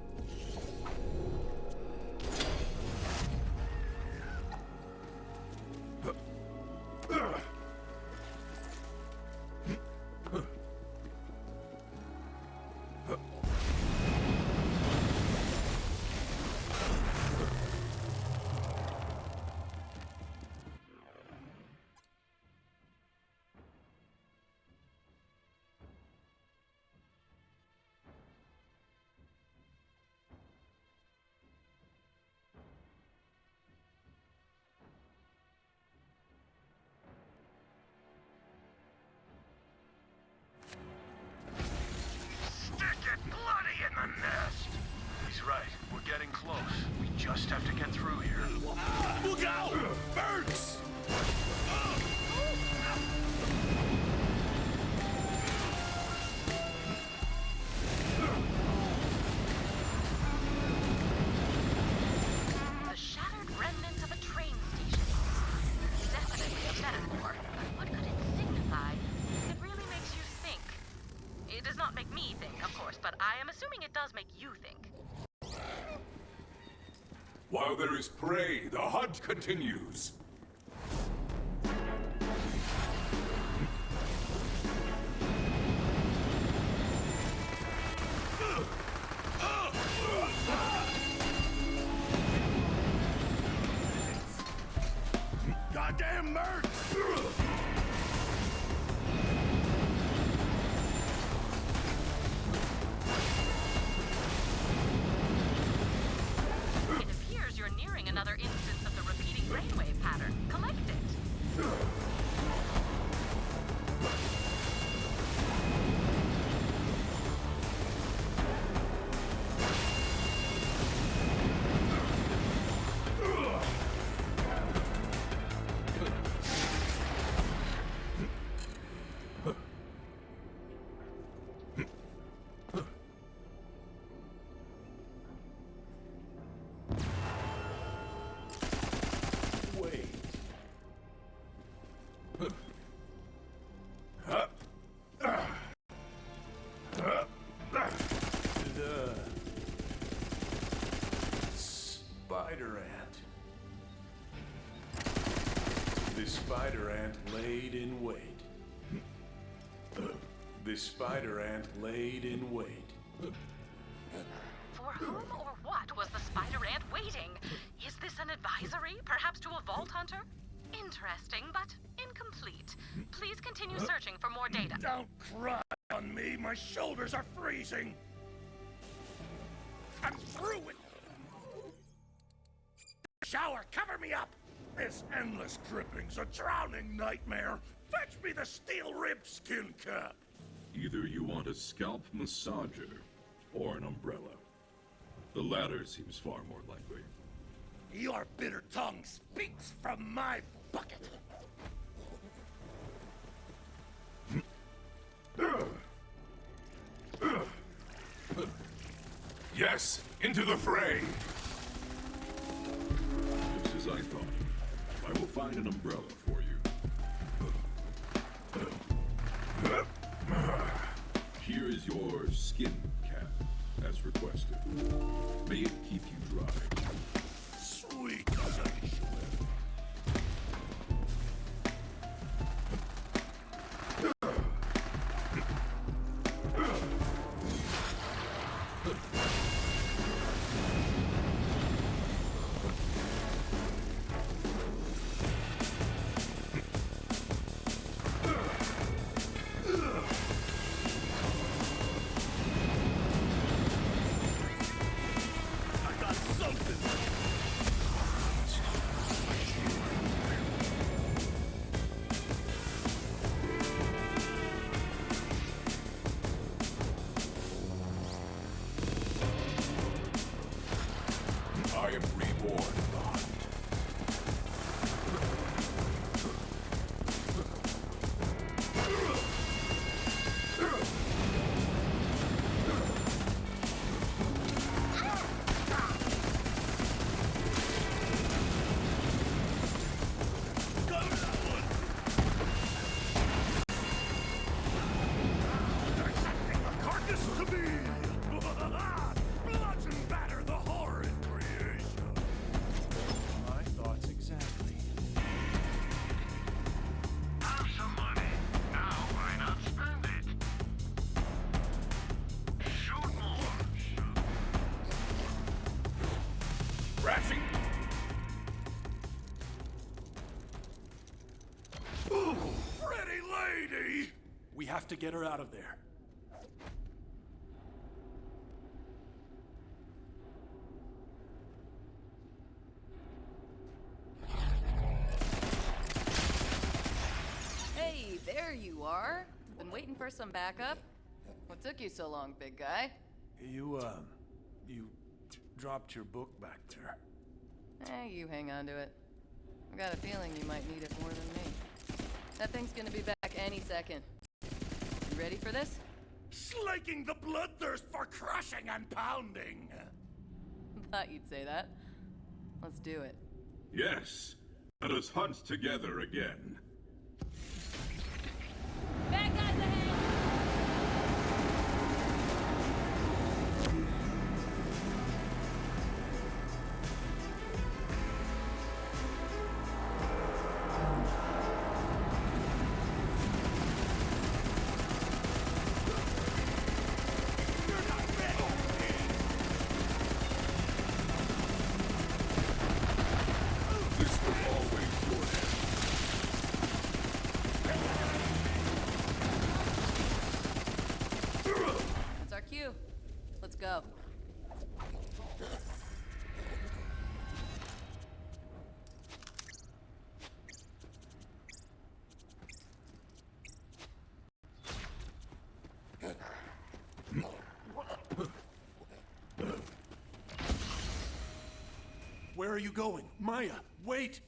Stick it bloody in the nest! He's right. We're getting close. We just have to get through here.
Look out! Birds!
The shattered remnants of a train station. Definitely a metaphor, but what could it signify? It really makes you think. It does not make me think, of course, but I am assuming it does make you think.
While there is prey, the hunt continues.
Goddamn mercs!
It appears you're nearing another instance of the repeating brainwave pattern. Collect it.
Wait. The spider ant. The spider ant laid in wait. The spider ant laid in wait.
For whom or what was the spider ant waiting? Is this an advisory, perhaps to a vault hunter? Interesting, but incomplete. Please continue searching for more data.
Don't cry on me, my shoulders are freezing! I'm through with... Shower, cover me up! This endless dripping's a drowning nightmare! Fetch me the steel-ribbed skin cap!
Either you want a scalp massager or an umbrella. The latter seems far more likely.
Your bitter tongue speaks from my bucket!
Yes, into the fray! Just as I thought. I will find an umbrella for you. Here is your skin cap, as requested. May it keep you dry.
Sweet sanctuary.
I am reborn, Bond.
Dissecting the carcass to me! Bludgeon batter the horrid creation!
My thoughts exactly.
Have some money. Now why not spend it? Shoot more.
Crashing!
Ooh, pretty lady!
We have to get her out of there.
Hey, there you are. Been waiting for some backup. What took you so long, big guy?
You dropped your book back there.
You hang on to it. I got a feeling you might need it more than me. That thing's gonna be back any second. You ready for this?
Slaking the bloodthirst for crushing and pounding!
Thought you'd say that. Let's do it.
Yes, let us hunt together again.
Bad guys ahead!
This was always your
That's our cue. Let's go.
Where are you going? Maya, wait!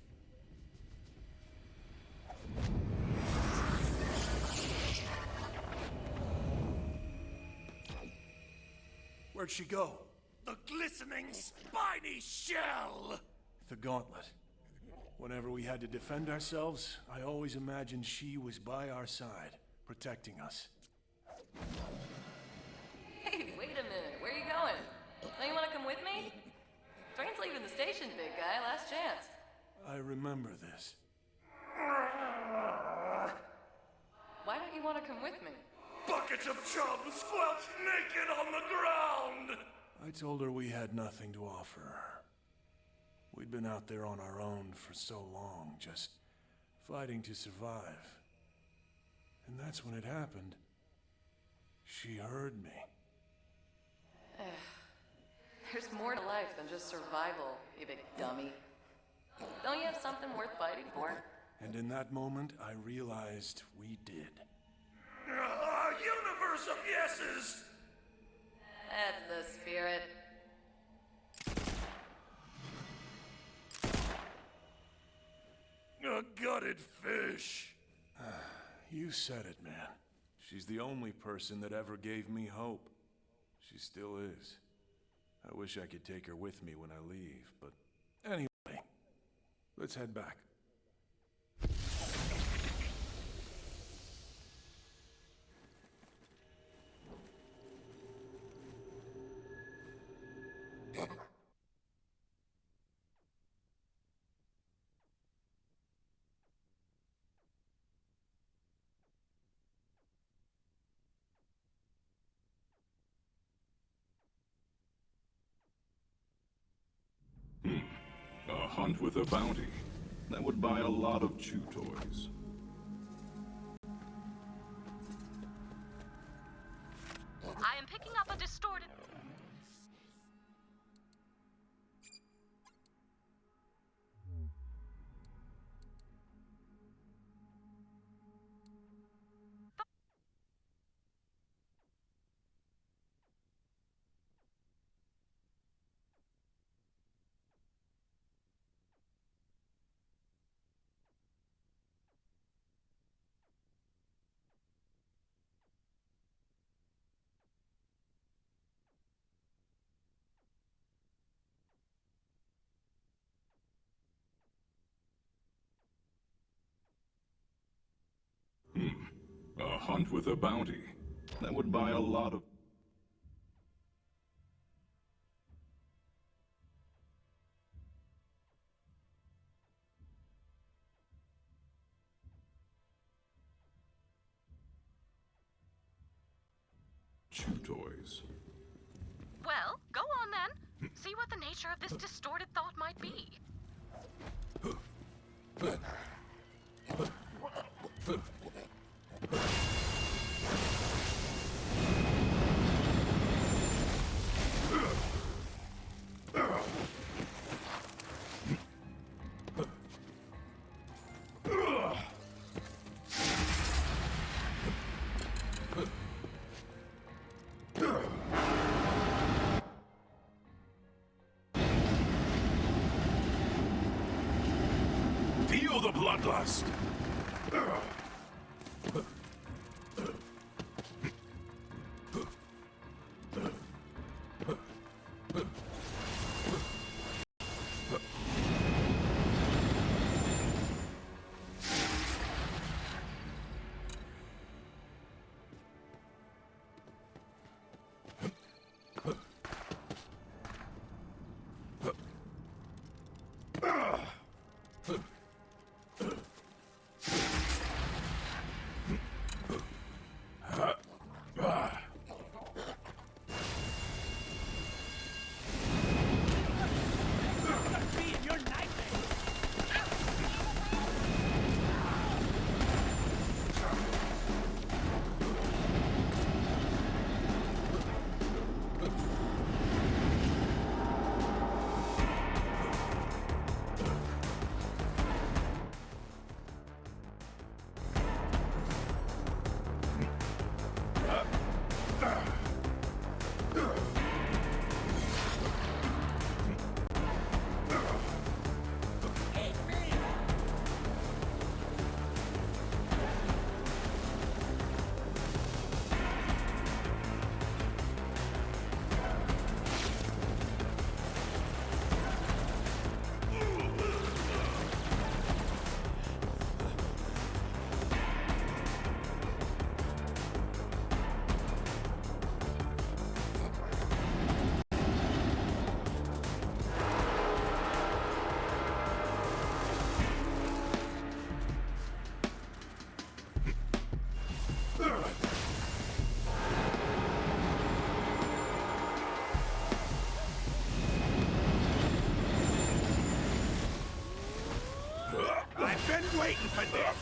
Where'd she go?
The glistening, spiny shell!
The gauntlet. Whenever we had to defend ourselves, I always imagined she was by our side, protecting us.
Hey, wait a minute. Where are you going? Don't you want to come with me? Train's leaving the station, big guy. Last chance.
I remember this.
Why don't you want to come with me?
Buckets of chum squelched naked on the ground!
I told her we had nothing to offer her. We'd been out there on our own for so long, just fighting to survive. And that's when it happened. She heard me.
There's more to life than just survival, you big dummy. Don't you have something worth fighting for?
And in that moment, I realized we did.
A universe of yeses!
That's the spirit.
A gutted fish.
You said it, man. She's the only person that ever gave me hope. She still is.
I wish I could take her with me when I leave, but anyway, let's head back.
A hunt with a bounty. That would buy a lot of chew toys.
I am picking up a distorted...
A hunt with a bounty. That would buy a lot of... chew toys.
Well, go on then. See what the nature of this distorted thought might be.
Feel the bloodlust! I've been waiting for this!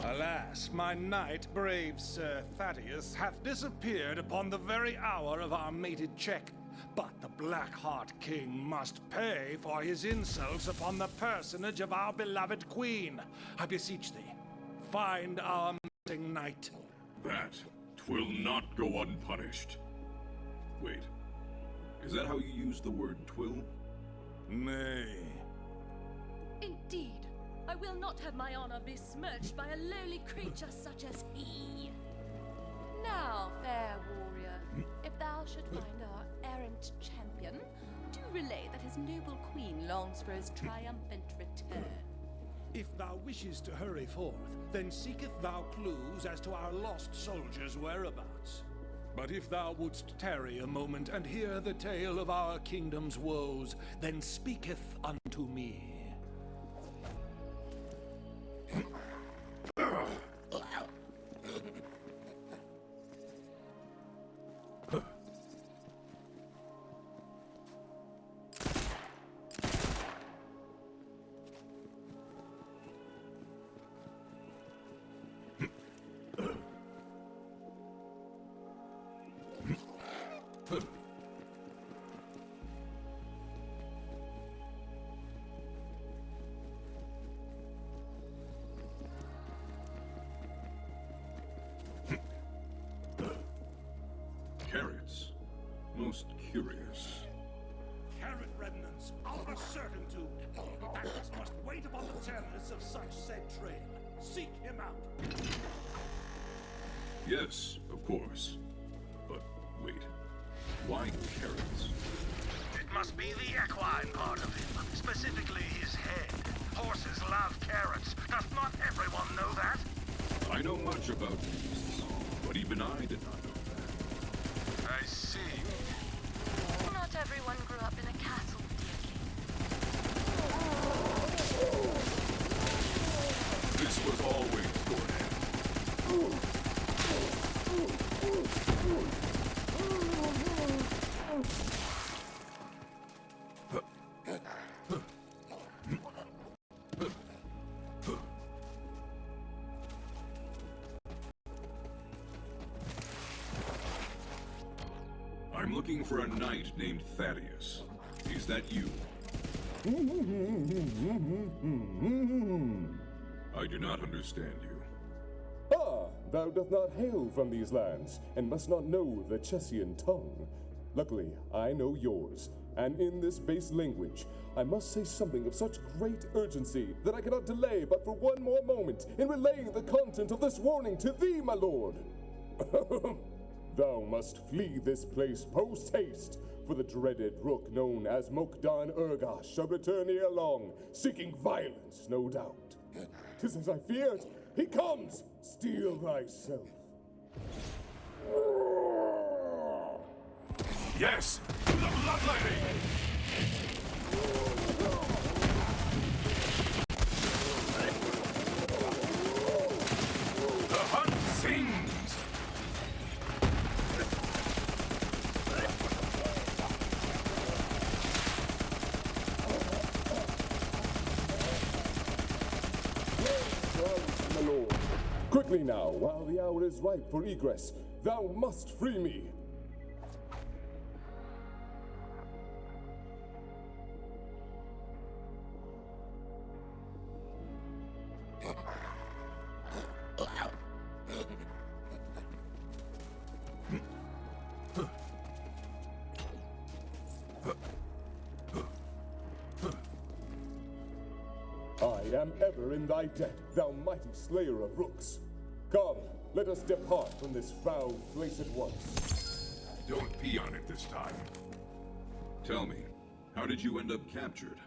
Alas, my knight, brave Sir Thaddeus, hath disappeared upon the very hour of our mated check. But the Blackheart King must pay for his insults upon the personage of our beloved queen. I beseech thee, find our missing knight.
That will not go unpunished. Wait, is that how you use the word twill?
Nay.
Indeed, I will not have my honor besmirched by a lowly creature such as he.
Now, fair warrior, if thou should find our errant champion, do relay that his noble queen longs for his triumphant return.
If thou wishest to hurry forth, then seeketh thou clues as to our lost soldiers' whereabouts. But if thou wouldst tarry a moment and hear the tale of our kingdom's woes, then speaketh unto me.
Carrots. Most curious.
Carrot remnants, of a certitude. Thaddeus must wait upon the terminus of such said train. Seek him out.
Yes, of course. But wait, why carrots?
It must be the equine part of him, specifically his head. Horses love carrots. Does not everyone know that?
I know much about beasts, but even I did not know that.
I see.
Not everyone grew up in a castle, dear king.
This was always your end. I'm looking for a knight named Thaddeus. Is that you? I do not understand you.
Ah, thou doth not hail from these lands, and must not know the Chessian tongue. Luckily, I know yours, and in this base language, I must say something of such great urgency that I cannot delay but for one more moment in relaying the content of this warning to thee, my lord. Thou must flee this place post-haste, for the dreaded rook known as Mokdan Urgash shall return ere long, seeking violence, no doubt. 'Tis as I feared. He comes! Steel thyself.
Yes! To the Bloodlady! The hunt sings!
My lord, quickly now, while the hour is ripe for egress, thou must free me. I am ever in thy debt, thou mighty slayer of rooks. Come, let us depart from this foul place at once.
Don't pee on it this time. Tell me, how did you end up captured?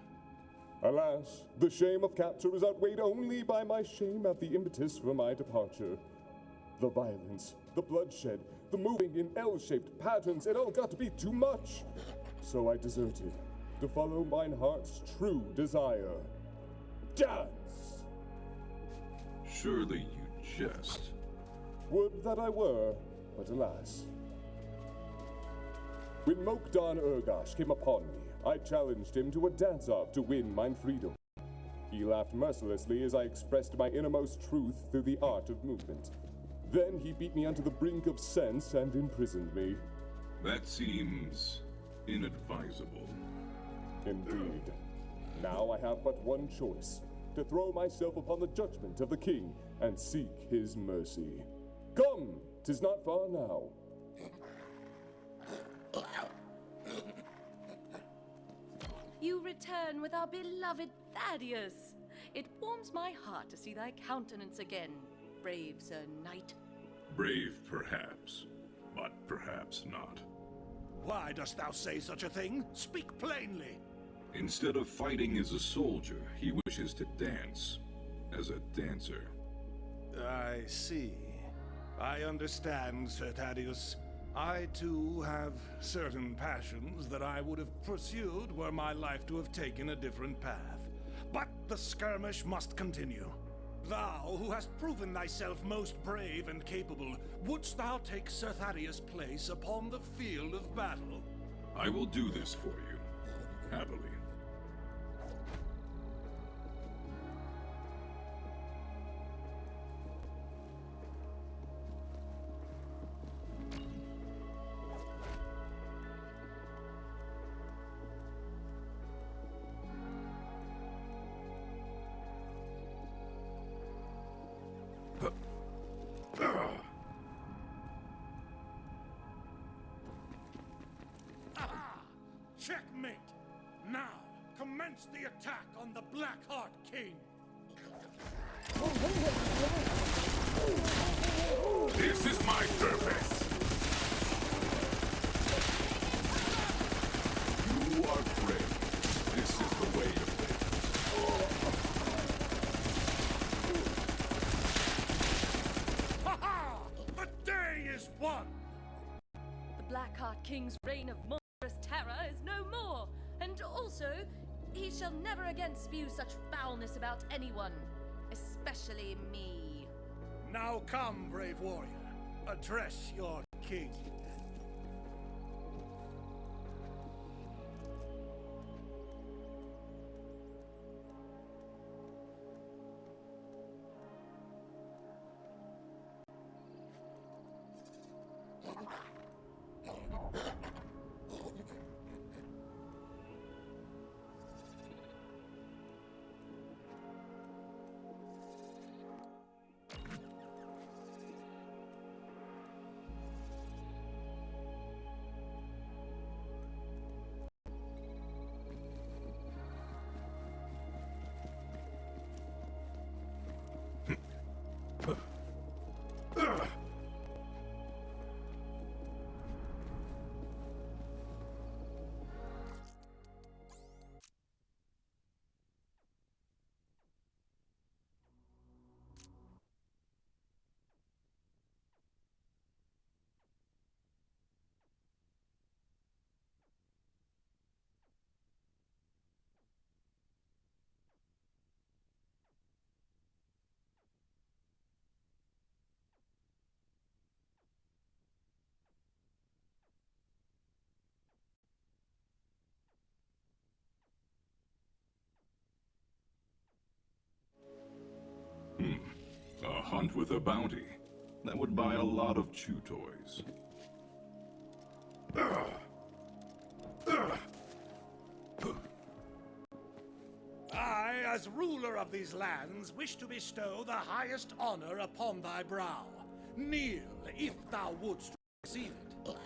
Alas, the shame of capture is outweighed only by my shame at the impetus for my departure. The violence, the bloodshed, the moving in L-shaped patterns, it all got to be too much. So I deserted, to follow mine heart's true desire. Dance!
Surely you jest.
Would that I were, but alas. When Mokdan Urgash came upon me, I challenged him to a dance-off to win my freedom. He laughed mercilessly as I expressed my innermost truth through the art of movement. Then he beat me onto the brink of sense and imprisoned me.
That seems inadvisable.
Indeed. Now I have but one choice, to throw myself upon the judgment of the king and seek his mercy. Come, 'tis not far now.
You return with our beloved Thaddeus. It warms my heart to see thy countenance again, brave Sir Knight.
Brave, perhaps, but perhaps not.
Why dost thou say such a thing? Speak plainly.
Instead of fighting as a soldier, he wishes to dance as a dancer.
I see. I understand, Sir Thaddeus. I, too, have certain passions that I would have pursued were my life to have taken a different path. But the skirmish must continue. Thou, who hast proven thyself most brave and capable, wouldst thou take Sir Thaddeus' place upon the field of battle?
I will do this for you, happily.
Checkmate! Now, commence the attack on the Blackheart King!
This is my purpose! You are brave. This is the way of things.
Ha-ha! The day is won!
The Blackheart King's reign of monstrous terror is no more, and also, he shall never again spew such foulness about anyone, especially me.
Now come, brave warrior. Address your king.
A hunt with a bounty. That would buy a lot of chew toys.
I, as ruler of these lands, wish to bestow the highest honor upon thy brow. Kneel, if thou wouldst receive it.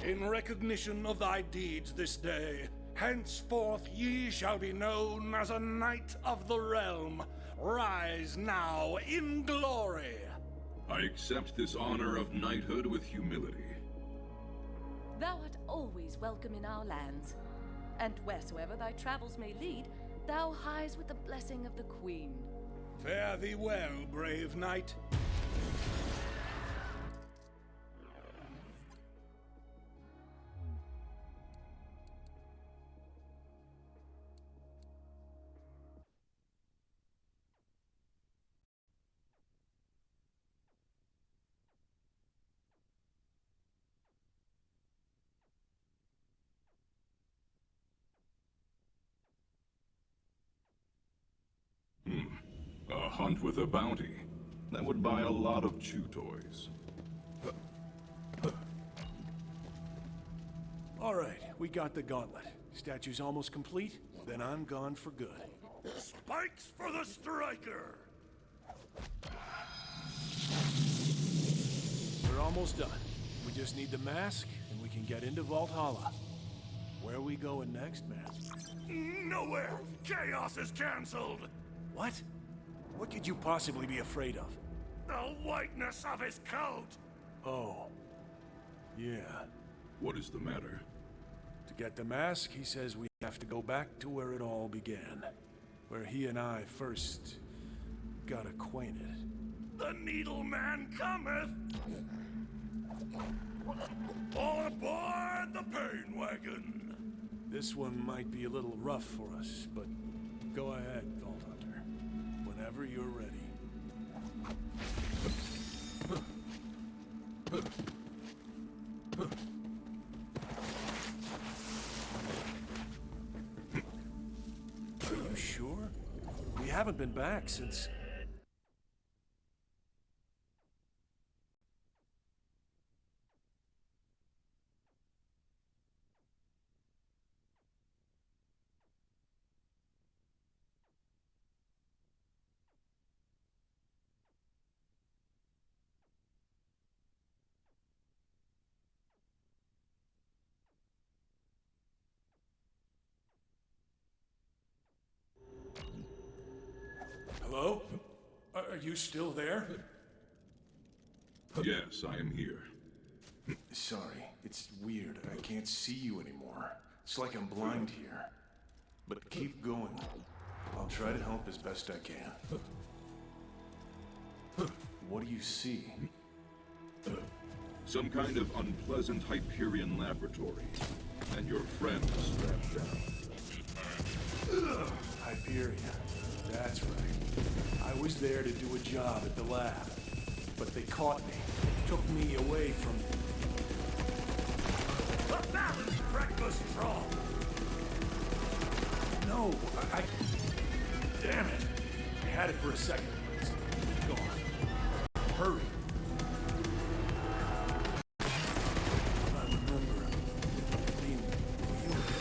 In recognition of thy deeds this day, henceforth ye shall be known as a knight of the realm. Rise now in glory.
I accept this honor of knighthood with humility.
Thou art always welcome in our lands, and wheresoever thy travels may lead, thou hies with the blessing of the Queen.
Fare thee well, brave knight.
hunt with a bounty. That would buy a lot of chew toys.
All right, we got the gauntlet. Statue's almost complete, then I'm gone for good.
Spikes for the striker!
We're almost done. We just need the mask, and we can get into Valhalla. Where are we going next, man?
Nowhere! Chaos is cancelled!
What? What could you possibly be afraid of?
The whiteness of his coat!
Oh. Yeah.
What is the matter?
To get the mask, he says we have to go back to where it all began. Where he and I first got acquainted.
The Needle Man cometh! All aboard the pain wagon!
This one might be a little rough for us, but go ahead, Vault Hunter. Whenever you're ready. Are you sure? We haven't been back since... Hello? Are you still there?
Yes, I am here.
Sorry, it's weird. I can't see you anymore. It's like I'm blind here. But keep going. I'll try to help as best I can. What do you see?
Some kind of unpleasant Hyperion laboratory. And your friend strapped down.
Hyperion. That's right. I was there to do a job at the lab. But they caught me. Took me away from...
The balanced breakfast troll!
No, I... Damn it. I had it for a second, but it's gone. Hurry. I remember being wheeled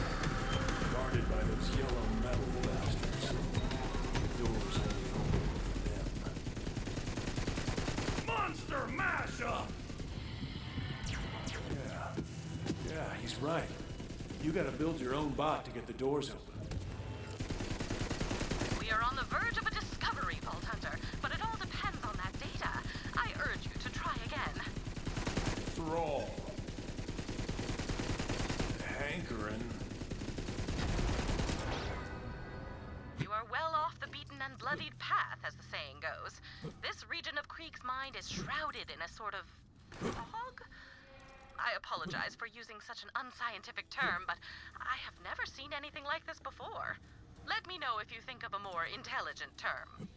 in, guarded by those yellow metal bastards. The doors only open for them.
Monster mashup!
Yeah, he's right. You gotta build your own bot to get the doors open.
We are on the verge of a discovery, Vault Hunter, but it all depends on that data. I urge you to try again.
Thrall. Hankering.
You are well off the beaten and bloodied path, as the saying goes. This region of Krieg's mind is shrouded in a sort of... fog? I apologize for using such an unscientific term, but I have never seen anything like this before. Let me know if you think of a more intelligent term.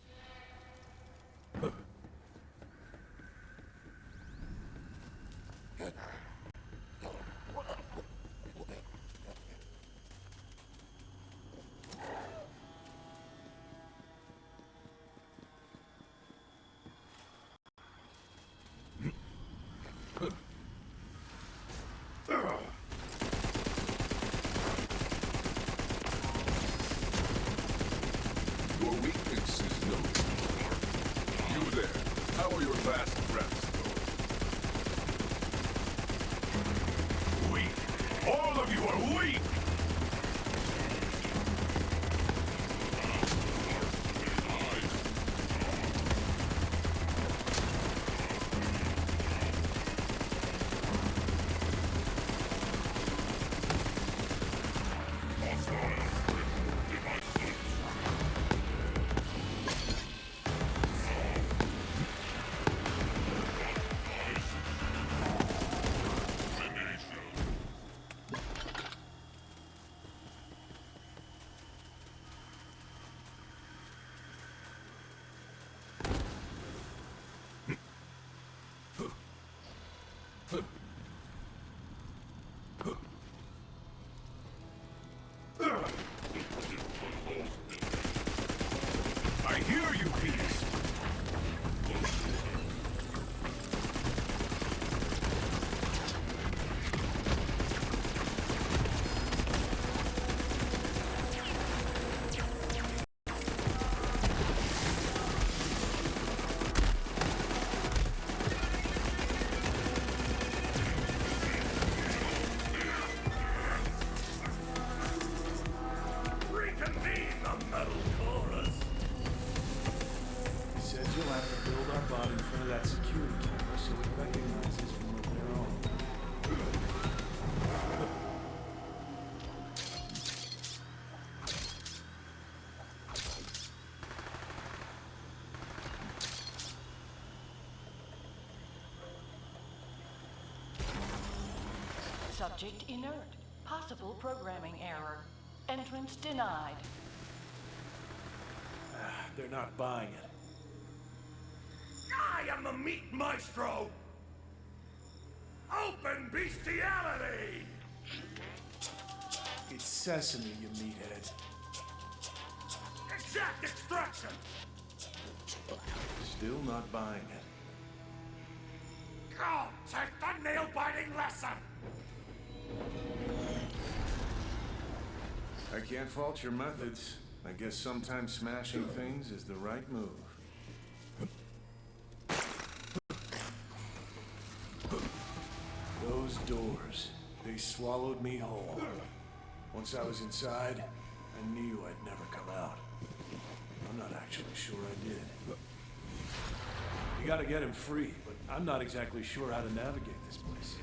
Your weakness is known. You there, how are your last breaths going?
Weak! All of you are weak!
I hear you, people!
Subject inert. Possible programming error. Entrance denied.
They're not buying it.
I am the meat maestro! Open bestiality!
It's sesame, you meathead.
Exact extraction!
Still not buying it.
Go take the nail-biting lesson!
I can't fault your methods. I guess sometimes smashing things is the right move.
Those doors, they swallowed me whole. Once I was inside, I knew I'd never come out. I'm not actually sure I did. You gotta get him free, but I'm not exactly sure how to navigate this place.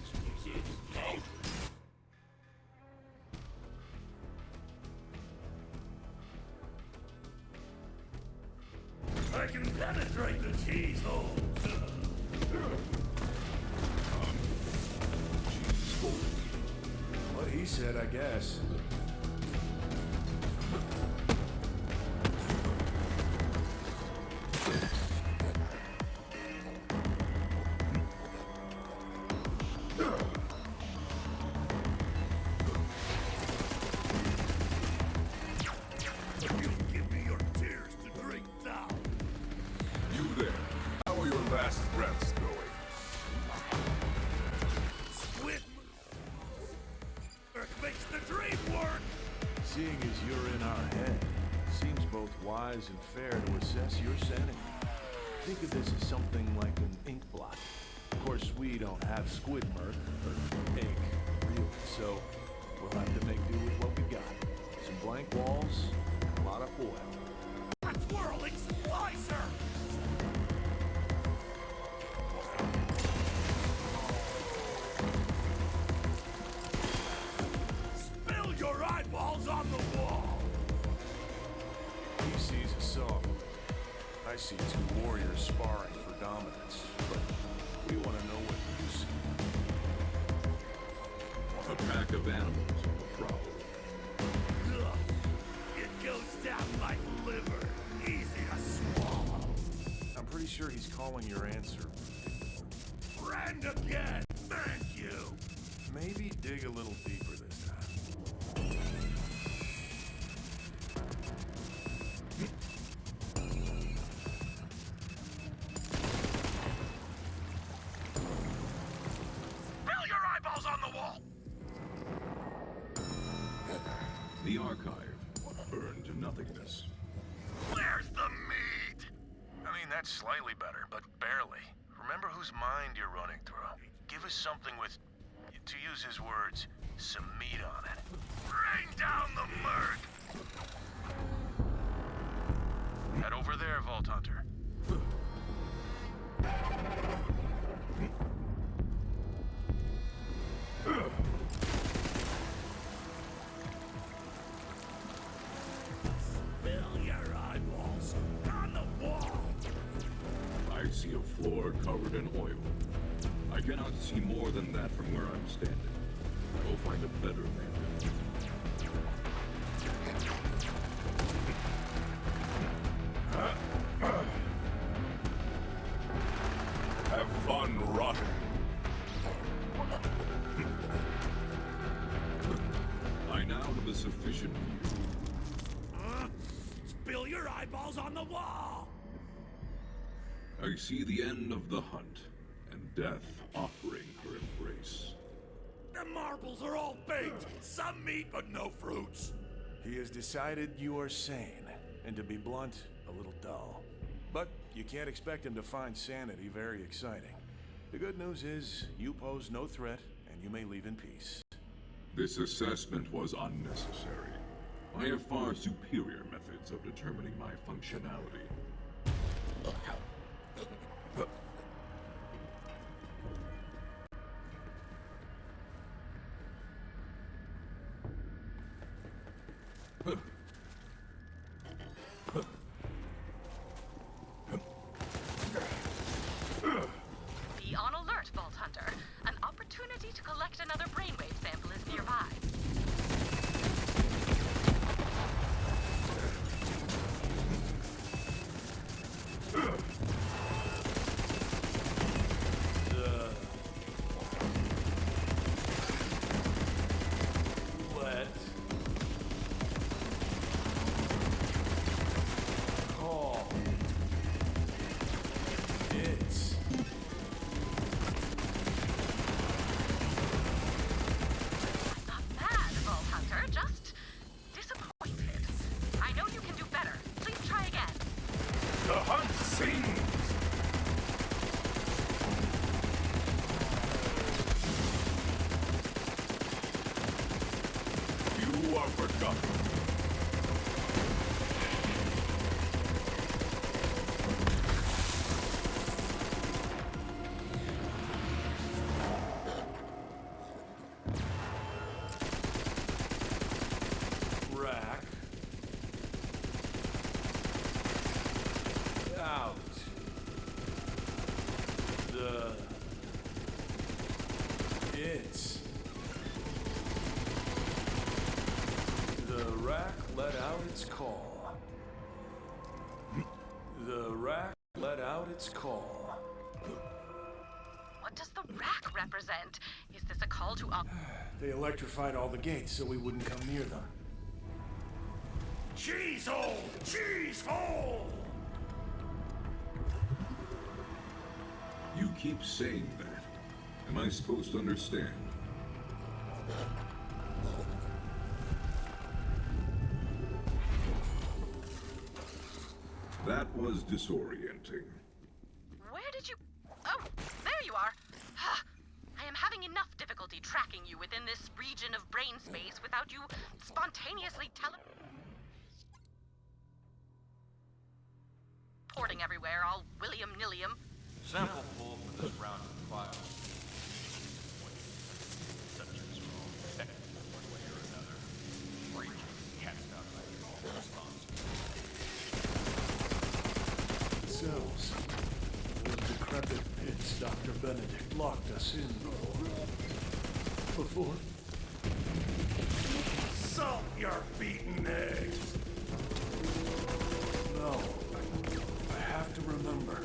I can penetrate the cheese holes!
What he said, I guess.
Give me your tears to drink down!
You there. How are your last breaths going?
Squid makes the dream work!
Seeing as you're in our head, it seems both wise and fair to assess your sanity. Think of this as something like an ink blot. Of course, we don't have squid murk, or ink, really, so we'll have to make do with what we got. Some blank walls, and a lot of oil.
A twirling splicer! Spill your eyeballs on the wall!
He sees a saw. I see two warriors sparring for dominance, but we want to know what you see.
A pack of animals on the prowl.
Ugh. It goes down like liver. Easy to swallow.
I'm pretty sure he's calling your answer.
Friend again! Thank you!
Maybe dig a little deeper this time.
Spill your eyeballs on the wall!
The archive burned to nothingness.
Where's the meat?
I mean, that's slightly better, but barely. Remember whose mind you're running through. Give us something with, to use his words, some meat on it.
Rain down the murk!
Head over there, Vault Hunter.
Spill your eyeballs on the wall!
I see a floor covered in oil. I cannot see more than that from where I'm standing. Go find a better vantage. Have fun rotting. I now have a sufficient view.
Spill your eyeballs on the wall!
I see the end of the hunt, and death offering her embrace.
The marbles are all baked! Some meat, but no fruits!
He has decided you are sane, and to be blunt, a little dull. But you can't expect him to find sanity very exciting. The good news is, you pose no threat, and you may leave in peace.
This assessment was unnecessary. I have far superior methods of determining my functionality.
Be on alert, Vault Hunter. An opportunity to collect another brainwave sample nearby.
Call.
What does the rack represent? Is this a call to
They electrified all the gates so we wouldn't come near them.
Cheese hole! Cheese hole!
You keep saying that. Am I supposed to understand? That was disorienting.
Where did you... Oh, there you are. I am having enough difficulty tracking you within this region of brain space without you spontaneously teleporting everywhere, all william-nillium.
Sample pull for this round of files. Subjects are all detected one way or another. Breach cast out by all response.
Cells. Those decrepit pits Dr. Benedict locked us in before.
Salt your beaten eggs!
No. I have to remember.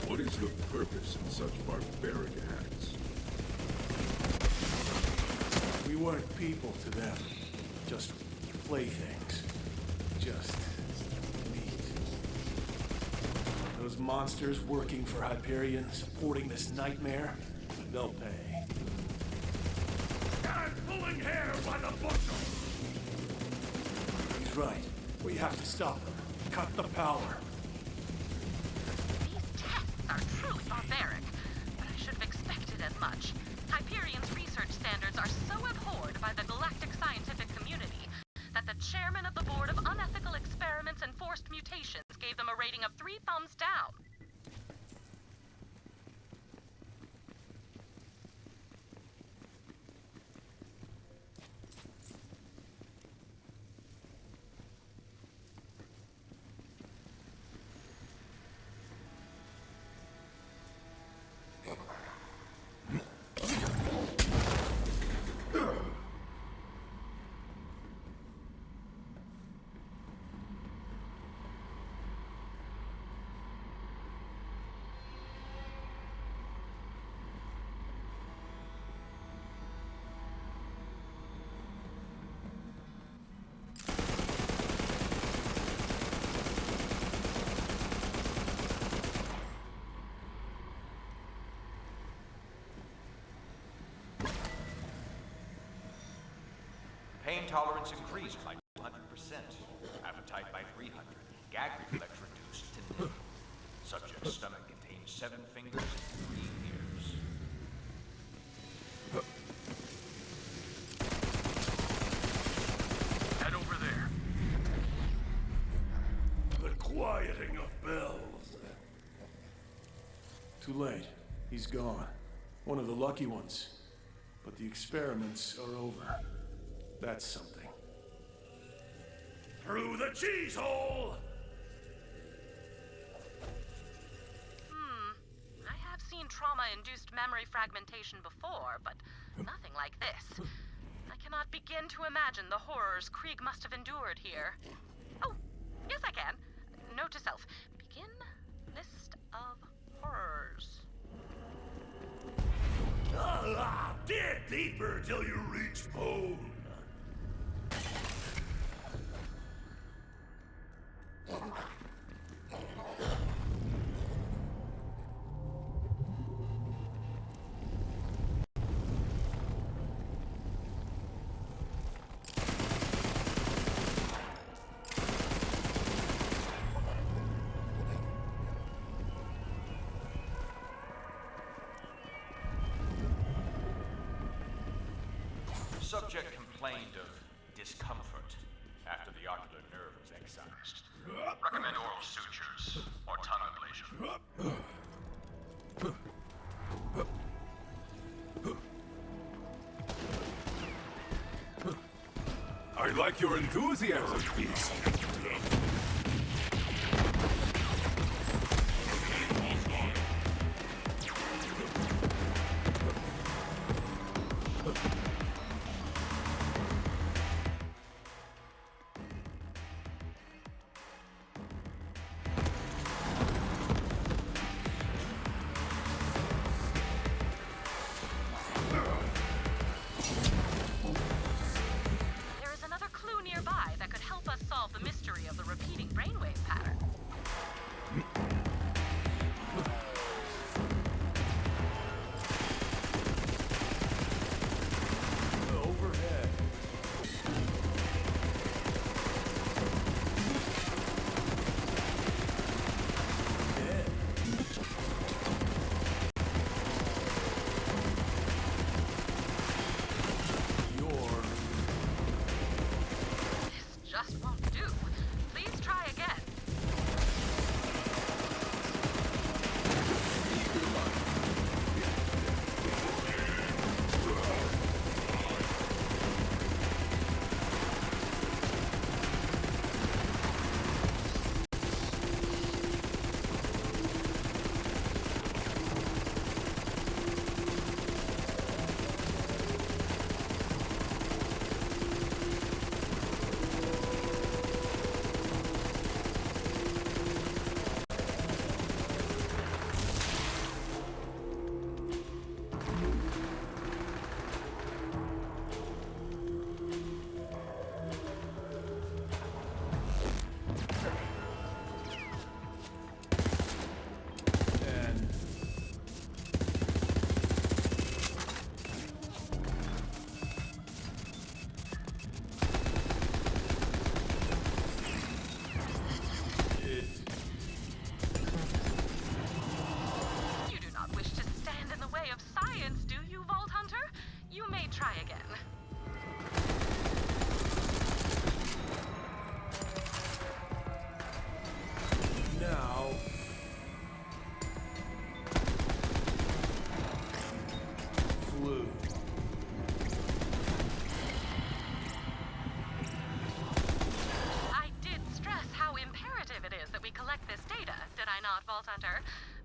What is the purpose in such barbaric acts?
We weren't people to them. Just playthings. Just meat. Those monsters working for Hyperion, supporting this nightmare, they'll pay.
I'm pulling hair by the bushel!
He's right. We have to stop them. Cut the power.
These tests are truly barbaric, but I should have expected as much. Hyperion's research standards are so abhorred by the galactic scientific community that the chairman of the Board of Unethical Experiments and Forced Mutations gave them a rating of 3 thumbs down.
Pain tolerance increased by 200%. Appetite by 300. Gag reflex reduced to nil. Subject's stomach contains 7 fingers and 3 ears.
Head over there.
The quieting of bells.
Too late. He's gone. One of the lucky ones. But the experiments are over. That's something.
Through the cheese hole!
I have seen trauma-induced memory fragmentation before, but nothing like this. I cannot begin to imagine the horrors Krieg must have endured here. Oh, yes I can. Note to self. Begin list of horrors.
Dig deeper till you reach bone.
Subject complained of discomfort after the ocular nerve was excised. Recommend oral sutures or tongue ablation.
I like your enthusiasm, Beast.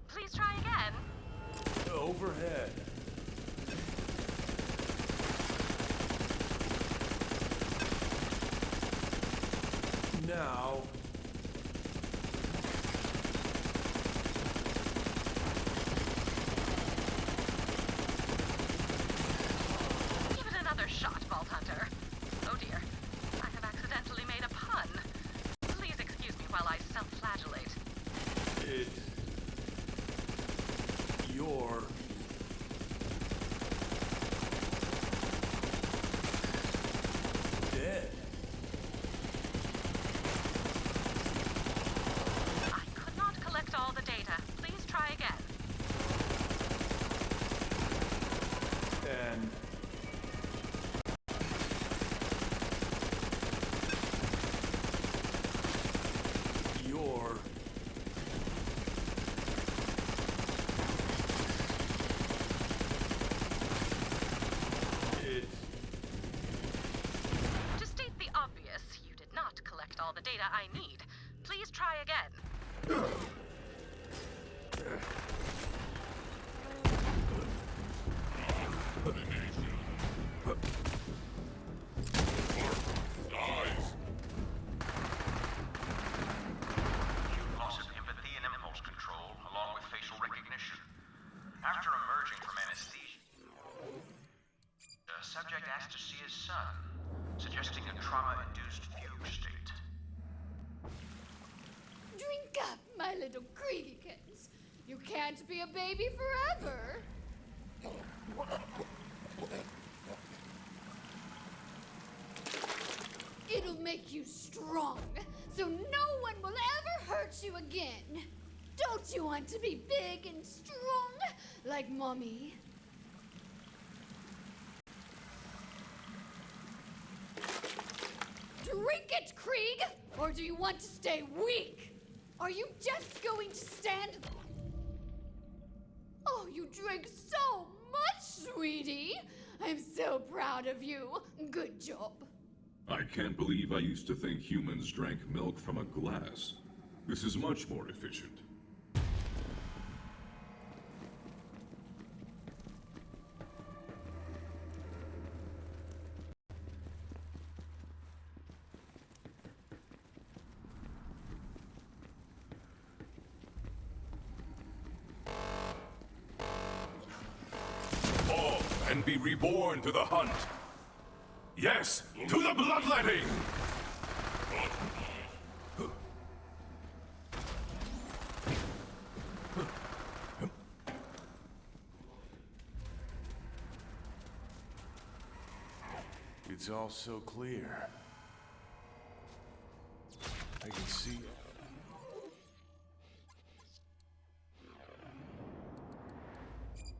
Please try again.
Overhead. Now.
Give it another shot, Vault Hunter. Oh dear, I have accidentally made a pun. Please excuse me while I self-flagellate.
You're dead.
I could not collect all the data. Please try again.
And you're
To state the obvious, you did not collect all the data I need. Please try again.
searching from anesthesia. The subject asked to see his son, suggesting a trauma-induced fugue state.
Drink up, my little Kriegikins. You can't be a baby forever. It'll make you strong, so no one will ever hurt you again. Don't you want to be big and strong like Mommy? Drink it, Krieg! Or do you want to stay weak? Are you just going to stand... Oh, you drank so much, sweetie! I'm so proud of you. Good job.
I can't believe I used to think humans drank milk from a glass. This is much more efficient.
Fall and be reborn to the hunt. Yes, to the bloodletting!
It's all so clear. I can see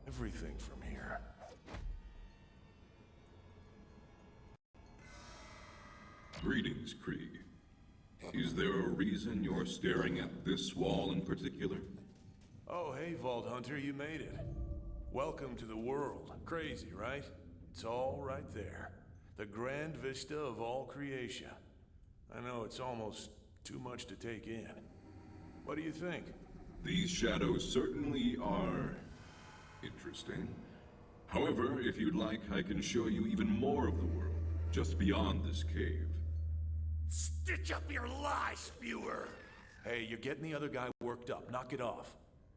everything from here.
Greetings, Krieg. Is there a reason you're staring at this wall in particular?
Oh, hey, Vault Hunter, you made it. Welcome to the world. Crazy, right? It's all right there. The grand vista of all creation. I know it's almost too much to take in. What do you think?
These shadows certainly are interesting. However, if you'd like, I can show you even more of the world, just beyond this cave.
Stitch up your lie, spewer!
Hey, you're getting the other guy worked up. Knock it off.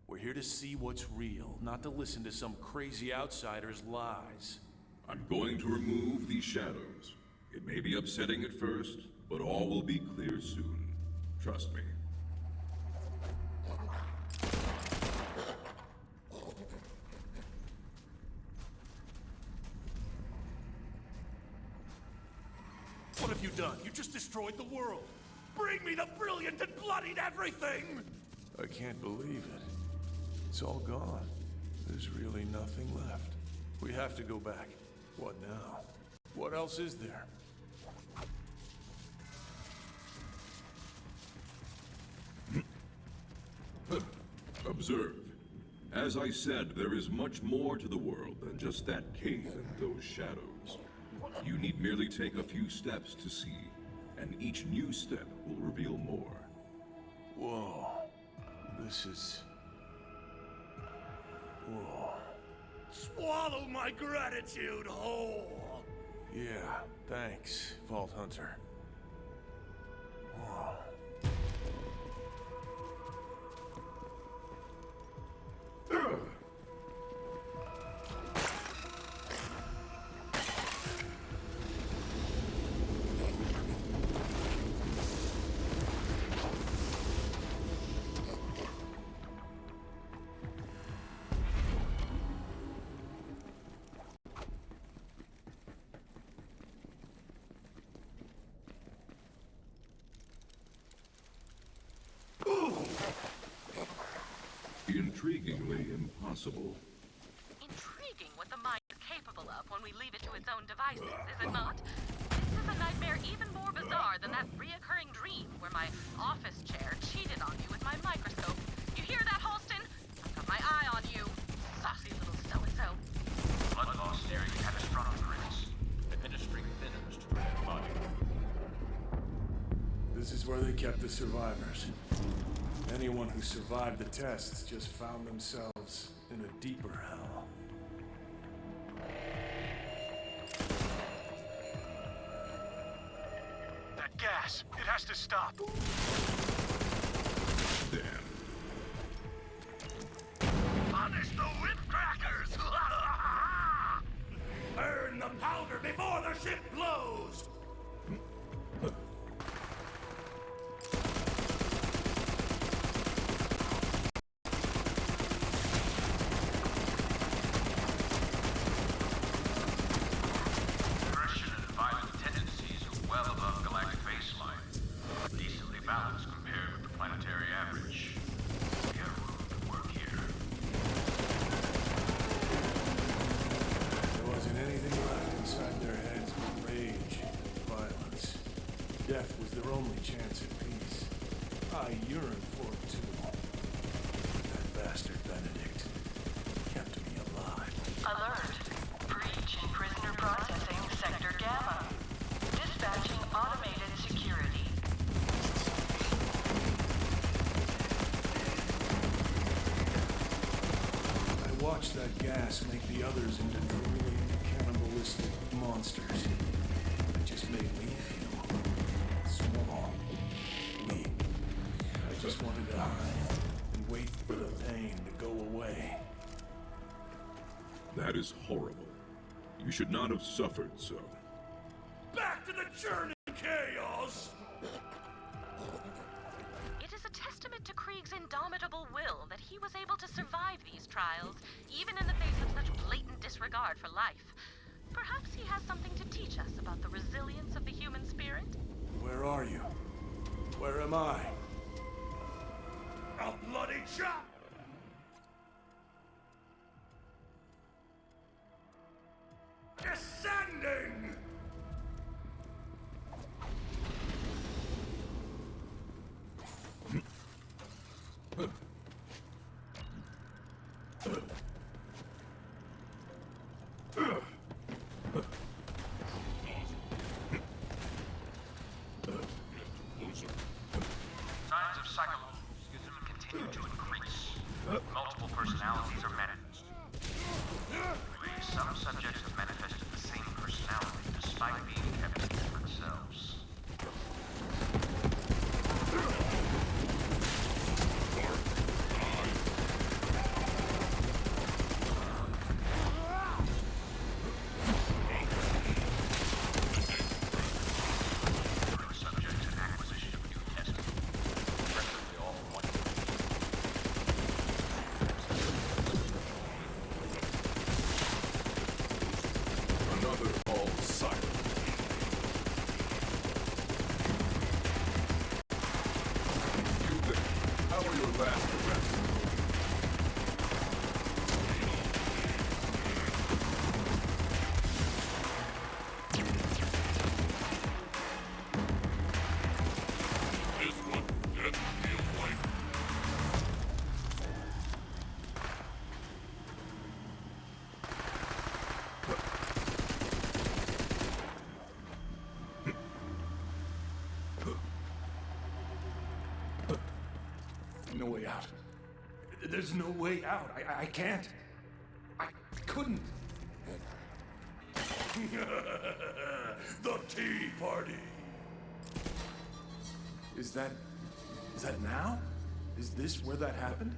We're here to see what's real, not to listen to some crazy outsider's lies.
I'm going to remove these shadows. It may be upsetting at first, but all will be clear soon. Trust me.
What have you done? You just destroyed the world. Bring me the brilliant and bloodied everything!
I can't believe it. It's all gone. There's really nothing left. We have to go back. What now? What else is there?
Observe. As I said, there is much more to the world than just that cave and those shadows. You need merely take a few steps to see, and each new step will reveal more.
Whoa. This is... Whoa.
Swallow my gratitude whole!
Yeah, thanks, Vault Hunter. Whoa.
Intriguingly impossible.
Intriguing what the mind is capable of when we leave it to its own devices, is it not? This is a nightmare even more bizarre than that reoccurring dream where my office chair cheated on you with my microscope. You hear that, Halston? I've got my eye on you, saucy little so-and-so.
Blood loss nearing catastrophic risks. Administering thinners to prevent body.
This is where they kept the survivors. Anyone who survived the tests just found themselves in a deeper hell.
That gas, it has to stop.
Damn.
Punish the whip crackers! Starship blows!
Aggression and violent tendencies are well above galactic baseline, but decently balanced compared with the planetary average. We have room to work here.
There wasn't anything left inside their heads but rage and violence. Death was their only chance at peace. I yearned for it too. That bastard Benedict kept me alive.
Alert. Breach in prisoner processing sector Gamma. Dispatching automated security.
I watched that gas make the others into drooling, cannibalistic monsters. It just made me feel small, weak. I just wanted to hide and wait for the pain to go away.
That is horrible. You should not have suffered so.
Back to the churning chaos!
It is a testament to Krieg's indomitable will that he was able to survive these trials, even in the face of such blatant disregard for life. Perhaps he has something to teach us about the resilience of the human spirit?
Where are you? Where am I?
A bloody chop! Descending!
Signs of psychological continue to increase. Multiple personalities are manifest. Some subjects have manifested the same personality despite being kept to themselves. Subjects and acquisition of new testing. Practically all one.
Another all silent. You then, how are your last arrests?
This one gets me away.
No way out. There's no way out. I can't. I couldn't.
The Tea Party!
Is that now? Is this where that happened?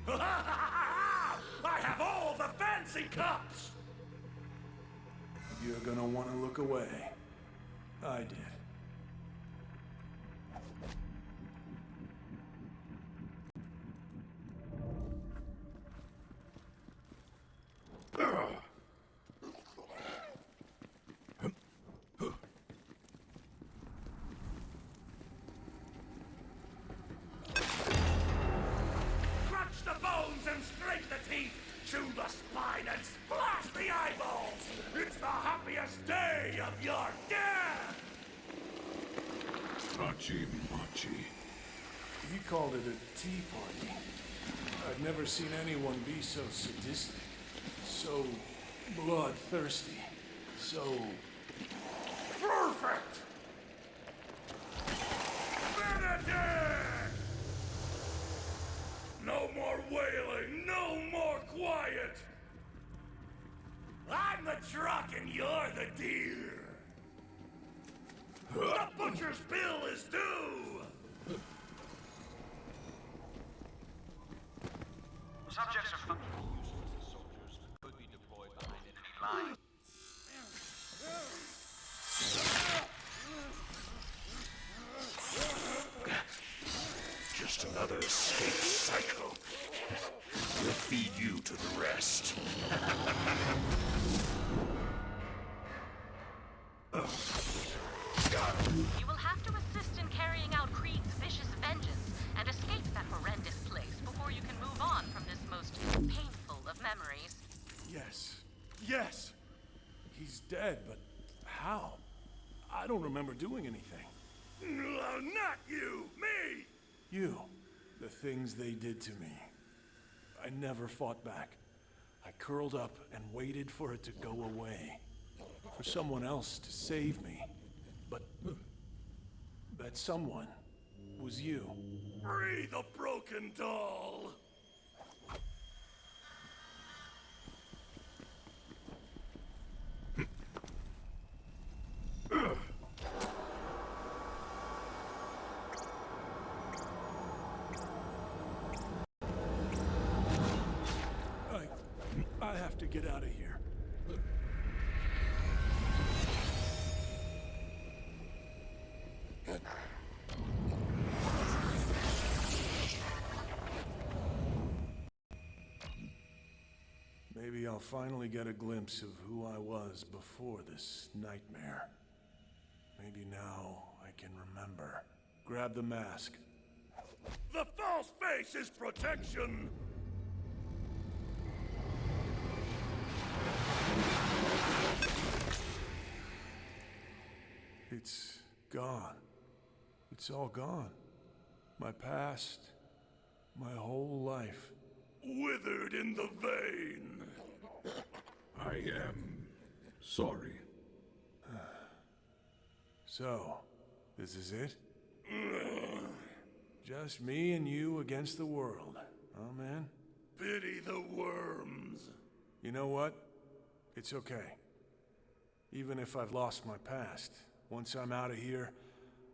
I have all the fancy cups!
You're gonna want to look away. I did.
Crunch the bones and scrape the teeth! Chew the spine and splash the eyeballs! It's the happiest day of your death!
Machi Machi.
He called it a tea party. I've never seen anyone be so sadistic, so bloodthirsty, so...
Perfect! Benedict! No more wailing, no more quiet! I'm the truck and you're the deer! The butcher's bill is due!
Subjects are functionally useless as soldiers that could be deployed behind enemy lines.
another escaped psycho. We'll feed you to the rest.
You will have to assist in carrying out Krieg's vicious vengeance and escape that horrendous place before you can move on from this most painful of memories.
Yes. Yes! He's dead, but how? I don't remember doing anything.
Not you! Me!
You. The things they did to me. I never fought back. I curled up and waited for it to go away. For someone else to save me. But that someone was you.
Free the broken doll!
I have to get out of here. Maybe I'll finally get a glimpse of who I was before this nightmare. Maybe now I can remember. Grab the mask.
The false face is protection!
It's gone. It's all gone. My past, my whole life.
Withered in the vein.
I am sorry.
So, this is it? Just me and you against the world, huh, man?
Pity the worms.
You know what? It's okay. Even if I've lost my past, once I'm out of here,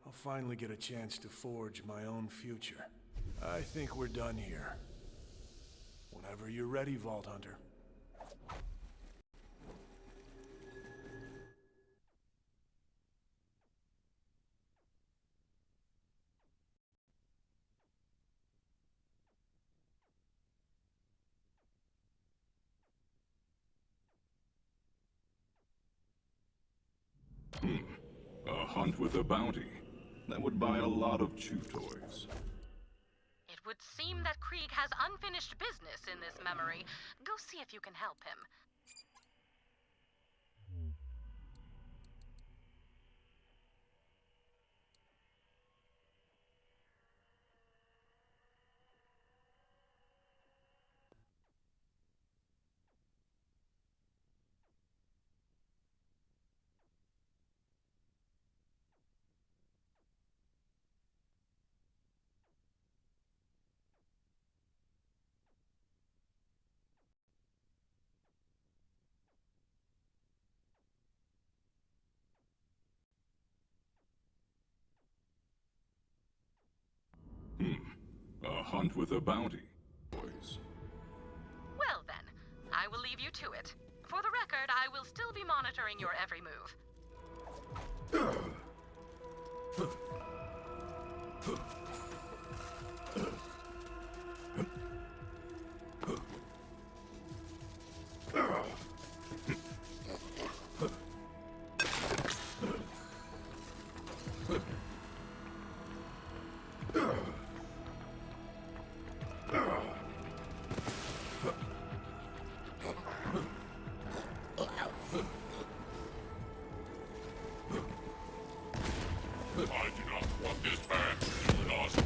I'll finally get a chance to forge my own future. I think we're done here. Whenever you're ready, Vault Hunter.
A hunt with a bounty. That would buy a lot of chew toys.
It would seem that Krieg has unfinished business in this memory. Go see if you can help him.
A hunt with a bounty. Boys.
Well then, I will leave you to it. For the record, I will still be monitoring your every move.
I do not want this man lost.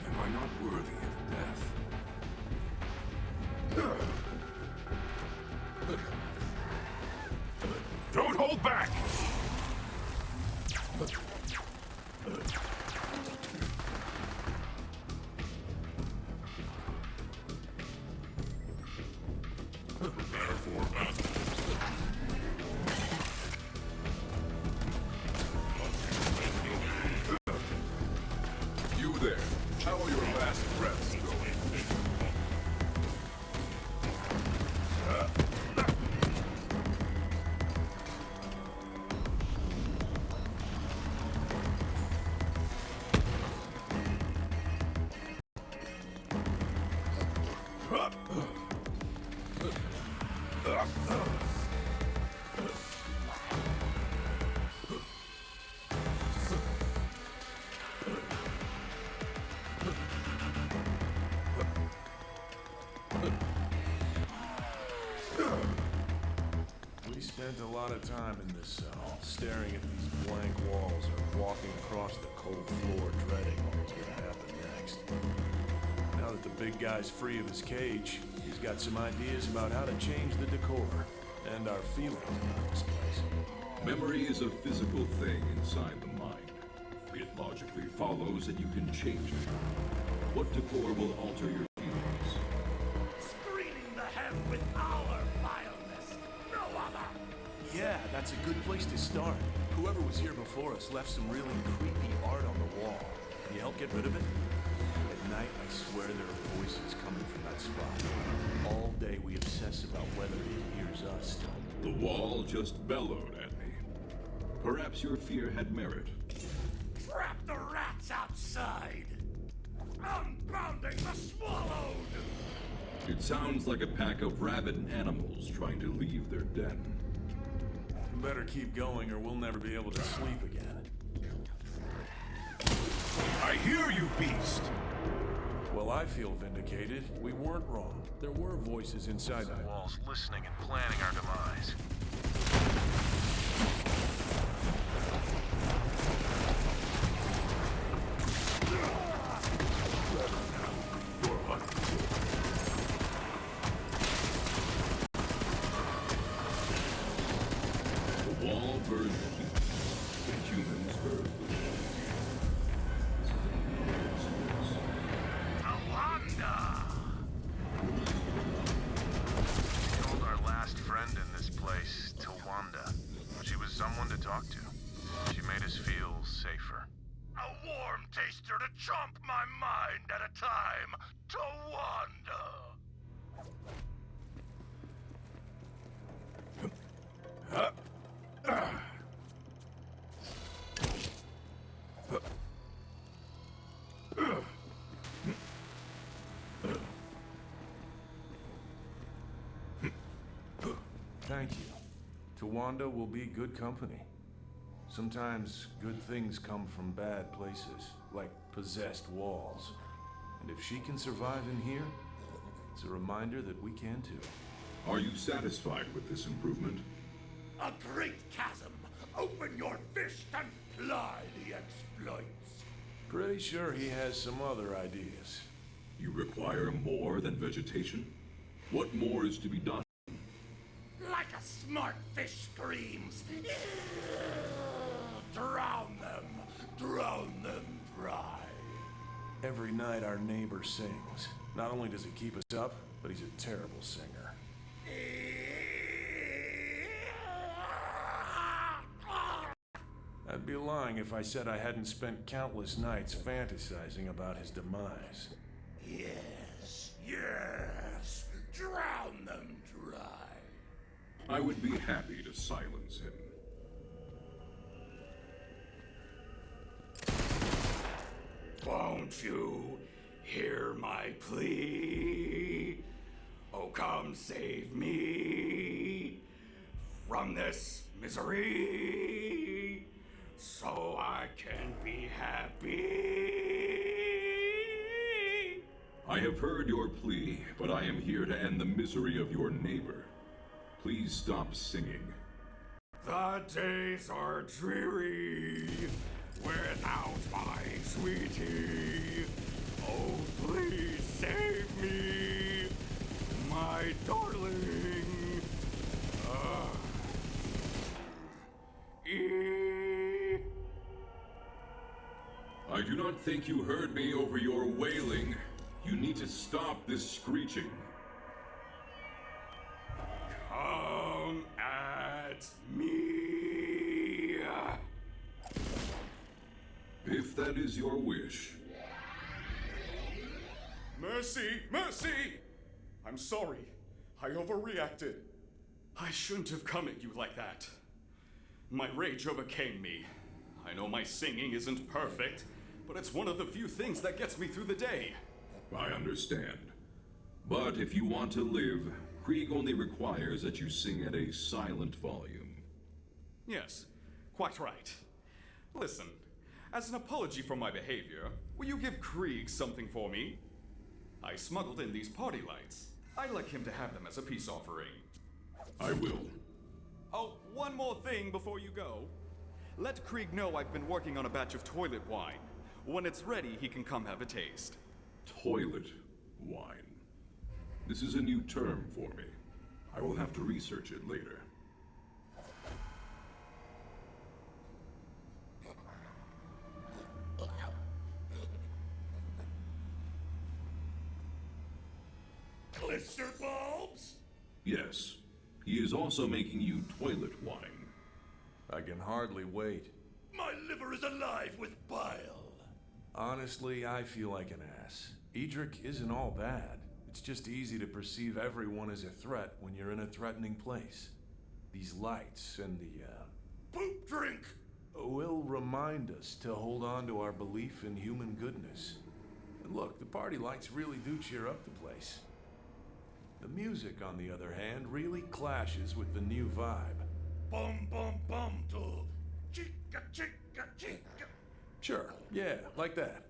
Am I not worthy of death?
Don't hold back! You there, how are your last breaths going?
We spent a lot of time in this cell, staring at these blank walls or walking across the cold floor, dreading what was going to happen next. Now that the big guy's free of his cage, he's got some ideas about how to change the decor and our feelings about this place.
Memory is a physical thing inside the mind. It logically follows that you can change it. What decor will alter your feelings?
Screening the head with our vileness, no other.
Yeah, that's a good place to start. Whoever was here before us left some really creepy art on the wall. Can you help get rid of it? At night, I swear there are voices coming from that spot. All day we obsess about whether it hears us.
The wall just bellowed at me. Perhaps your fear had merit.
Trap the rats outside. Unbounding the swallowed.
It sounds like a pack of rabid animals trying to leave their den.
Better keep going or we'll never be able to sleep again.
I hear you, beast!
Well, I feel vindicated. We weren't wrong. There were voices inside
The
that
walls listening and planning our demise.
The wall burned heat. The humans burned
Told our last friend in this place, Tawanda. She was someone to talk to. She made us feel safer.
A warm taster to chomp my mind at a time. Tawanda.
Thank you. Tawanda will be good company. Sometimes good things come from bad places, like possessed walls. And if she can survive in here, it's a reminder that we can too.
Are you satisfied with this improvement?
A great chasm. Open your fist and ply the exploits.
Pretty sure he has some other ideas.
You require more than vegetation? What more is to be done?
Like a smart fish screams. Drown them dry.
Every night our neighbor sings. Not only does he keep us up, but he's a terrible singer. I'd be lying if I said I hadn't spent countless nights fantasizing about his demise.
Yes, yes. Drown them dry.
I would be happy to silence him.
Won't you hear my plea? Oh, come save me from this misery so I can be happy.
I have heard your plea, but I am here to end the misery of your neighbor. Please stop singing.
The days are dreary without my sweetie. Oh, please save me, my darling.
I do not think you heard me over your wailing. You need to stop this screeching. that is your wish.
Mercy! Mercy! I'm sorry. I overreacted. I shouldn't have come at you like that. My rage overcame me. I know my singing isn't perfect, but it's one of the few things that gets me through the day.
I understand. But if you want to live, Krieg only requires that you sing at a silent volume.
Yes, quite right. Listen, as an apology for my behavior, will you give Krieg something for me? I smuggled in these party lights. I'd like him to have them as a peace offering.
I will.
Oh, one more thing before you go. Let Krieg know I've been working on a batch of toilet wine. When it's ready, he can come have a taste.
Toilet wine. This is a new term for me. I will have to research it later.
Blister bulbs?
Yes. He is also making you toilet wine.
I can hardly wait.
My liver is alive with bile.
Honestly, I feel like an ass. Edric isn't all bad. It's just easy to perceive everyone as a threat when you're in a threatening place. These lights and the,
poop drink!
will remind us to hold on to our belief in human goodness. And look, the party lights really do cheer up the place. The music, on the other hand, really clashes with the new vibe.
Bum bum bum to chica chica chica.
Sure, yeah, like that.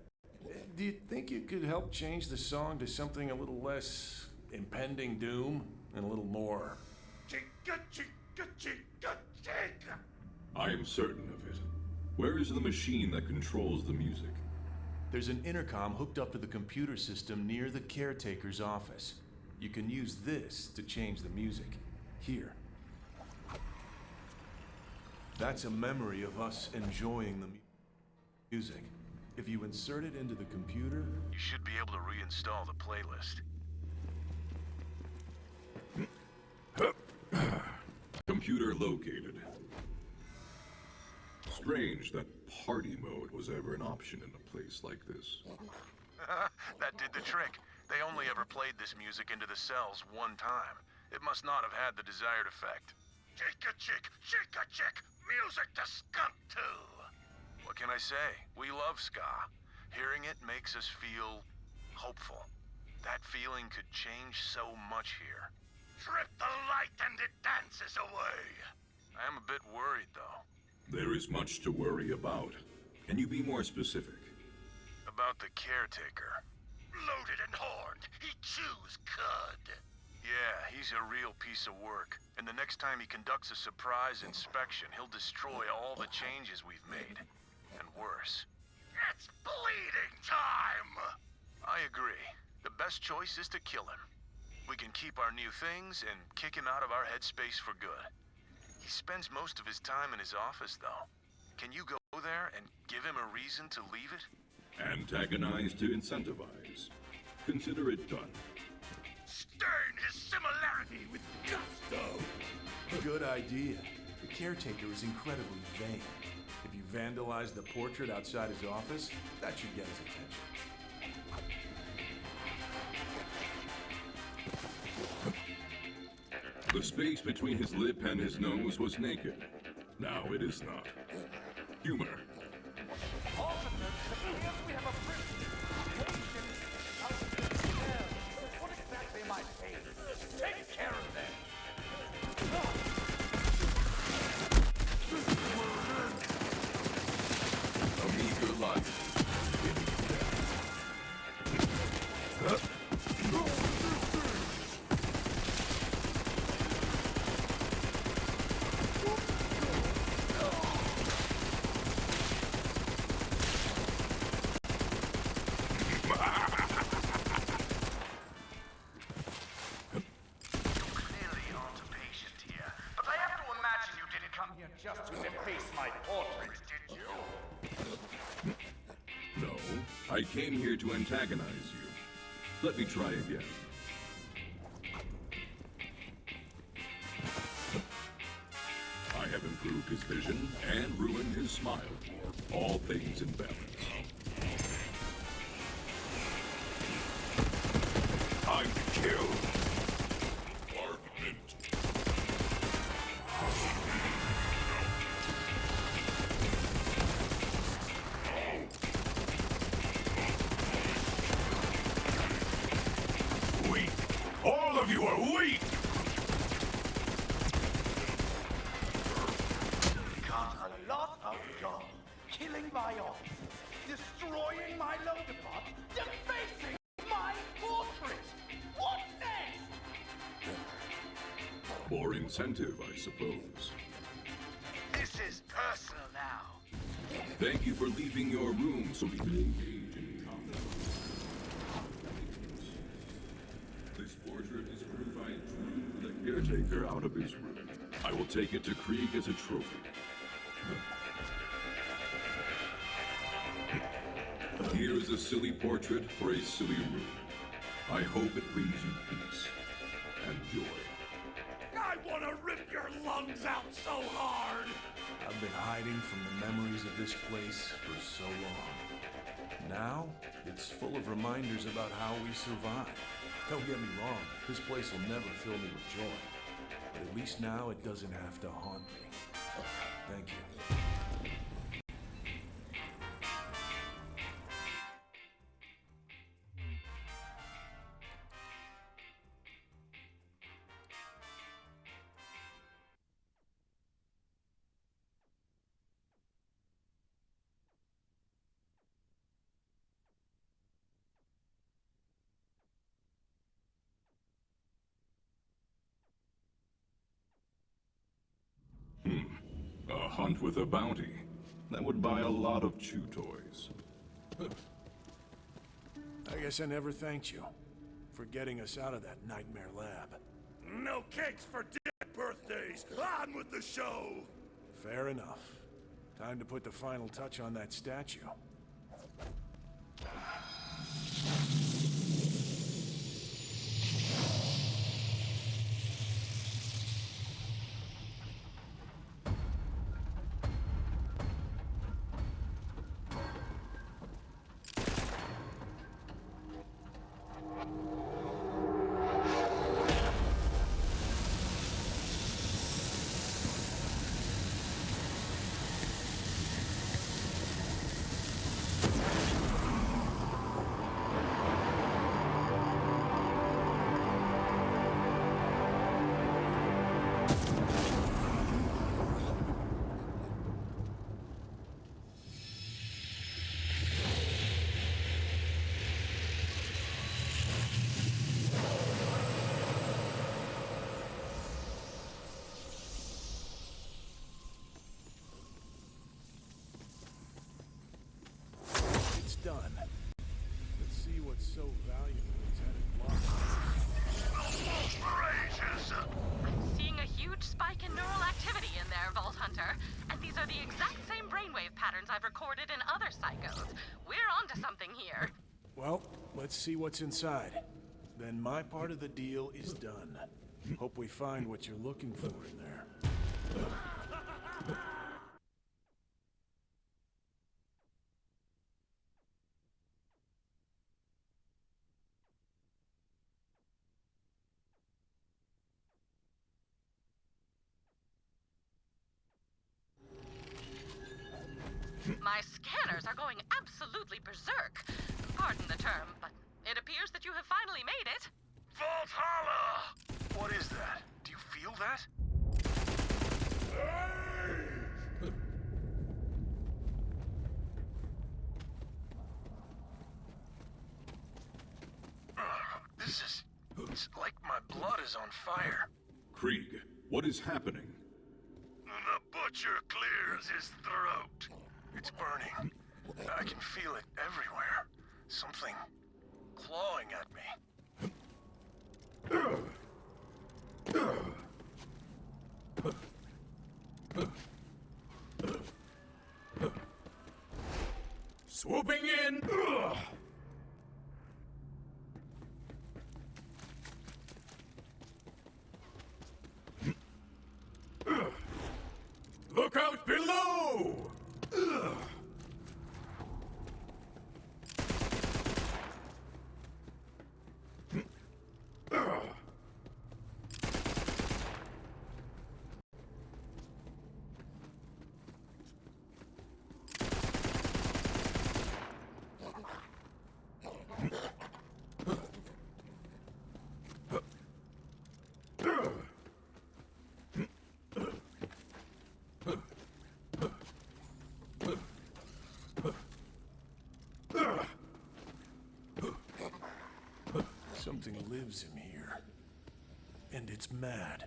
Do you think you could help change the song to something a little less impending doom and a little more?
Chica chica chica chica.
I am certain of it. Where is the machine that controls the music?
There's an intercom hooked up to the computer system near the caretaker's office. You can use this to change the music. Here. That's a memory of us enjoying the music. If you insert it into the computer...
You should be able to reinstall the playlist.
Computer located. Strange that party mode was ever an option in a place like this.
That did the trick. They only ever played this music into the cells one time. It must not have had the desired effect.
Chica chick, chica chick, music to skunk to.
What can I say? We love ska. Hearing it makes us feel hopeful. That feeling could change so much here.
Trip the light and it dances away.
I am a bit worried, though.
There is much to worry about. Can you be more specific?
About the caretaker.
Loaded and horned, he chews cud.
Yeah, he's a real piece of work. And the next time he conducts a surprise inspection, he'll destroy all the changes we've made. And worse.
It's bleeding time!
I agree. The best choice is to kill him. We can keep our new things and kick him out of our headspace for good. He spends most of his time in his office, though. Can you go there and give him a reason to leave it?
Antagonize to incentivize. Consider it done.
Stain his similarity with gusto!
Good idea. The caretaker is incredibly vain. If you vandalize the portrait outside his office, that should get his attention.
The space between his lip and his nose was naked. Now it is not. Humor.
We have a what exactly am I paid? Take care of them.
A meager life.
Just to deface my portrait, did you?
No, I came here to antagonize you. Let me try again. I have improved his vision and ruined his smile. All things in balance.
killing my officers, destroying my loader pods, defacing my portrait. What next?
More incentive, I suppose.
This is personal now.
Thank you for leaving your room so we can engage in combat. This portrait is proof I drew the caretaker out of his room. I will take it to Krieg as a trophy. Here is a silly portrait for a silly room. I hope it brings you peace and joy.
I want to rip your lungs out so hard!
I've been hiding from the memories of this place for so long. Now, it's full of reminders about how we survived. Don't get me wrong, this place will never fill me with joy. But at least now it doesn't have to haunt me. Thank you.
A hunt with a bounty. That would buy a lot of chew toys.
I guess I never thanked you for getting us out of that nightmare lab.
No cakes for dead birthdays! On with the show!
Fair enough. Time to put the final touch on that statue. Done. Let's see what's so valuable is had it lost.
I'm seeing a huge spike in neural activity in there, Vault Hunter. And these are the exact same brainwave patterns I've recorded in other psychos. We're onto something here.
Well, let's see what's inside. Then my part of the deal is done. Hope we find what you're looking for in there.
My scanners are going absolutely berserk. Pardon the term, but it appears that you have finally made it.
Valhalla! What is that? Do you feel that? It's like my blood is on fire.
Krieg, what is happening?
The butcher clears his throat. It's burning. I can feel it everywhere. Something clawing at me.
Swooping in! Look out below!
Something lives in here. And it's mad.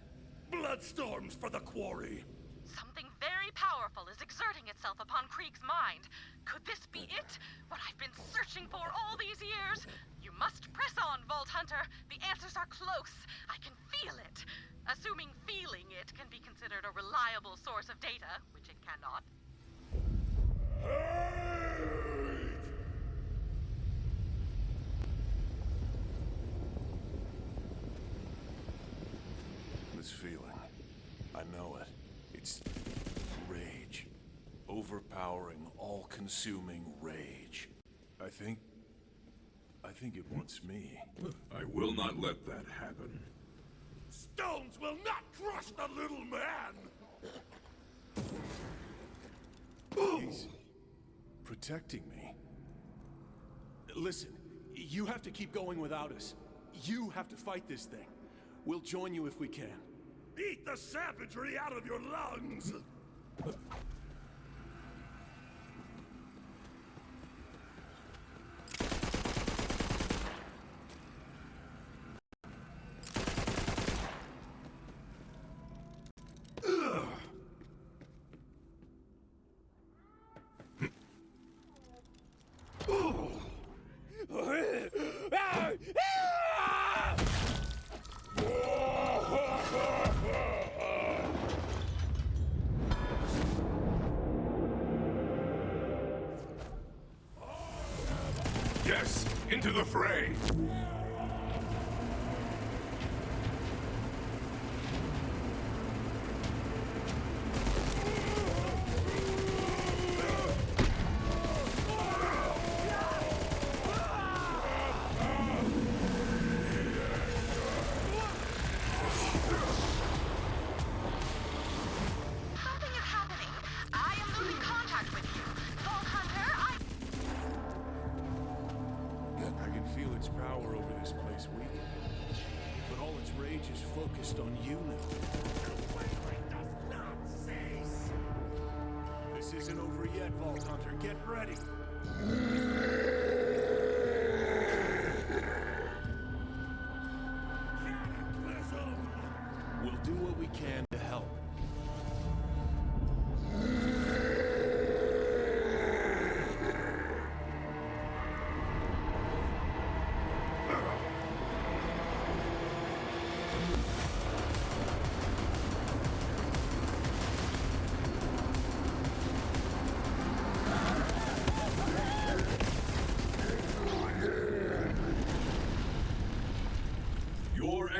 Bloodstorms for the quarry!
Something very powerful is exerting itself upon Krieg's mind. Could this be it? What I've been searching for all these years? You must press on, Vault Hunter. The answers are close. I can feel it. Assuming feeling it can be considered a reliable source of data, which it cannot.
This feeling, I know it. It's rage. Overpowering, all-consuming rage. I think it wants me.
I will not let that happen.
Stones will not crush the little man!
He's protecting me. Listen, you have to keep going without us. You have to fight this thing. We'll join you if we can.
Eat the savagery out of your lungs!
Yes, into the fray!
Focused on you now. This isn't over yet, Vault Hunter. Get ready. We'll do what we can to help.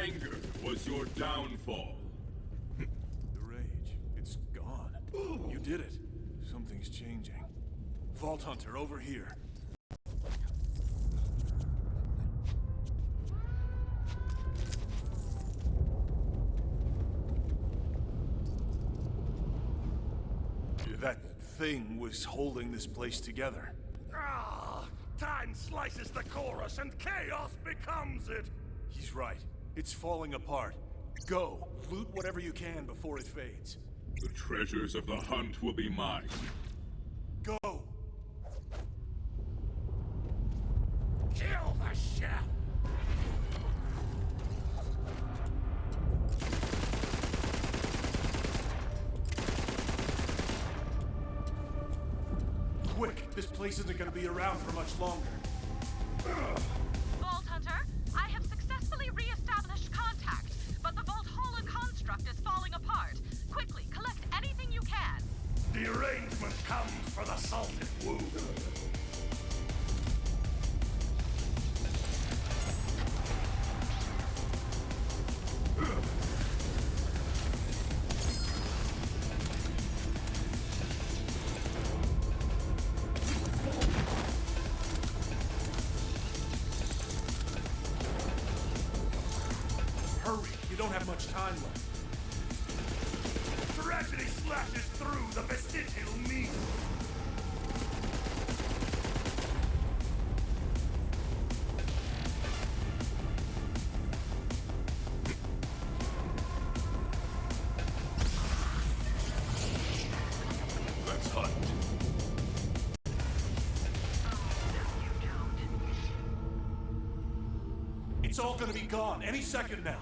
Anger was your downfall.
The rage, it's gone. You did it. Something's changing. Vault Hunter, over here. That thing was holding this place together.
Ah! Time slices the chorus and chaos becomes it!
He's right. It's falling apart. Go, loot whatever you can before it fades.
The treasures of the hunt will be mine.
Go!
Kill the chef!
Quick! This place isn't gonna be around for much longer.
Vault Hunter, I have successfully re-established contact, but the Vault Holo construct is falling apart. Quickly, collect anything you can.
Derangement comes for the salted wound.
Hurry! You don't have much time left.
Tragedy slashes through the vestigial meat.
Let's hunt.
It's all gonna be gone any second now.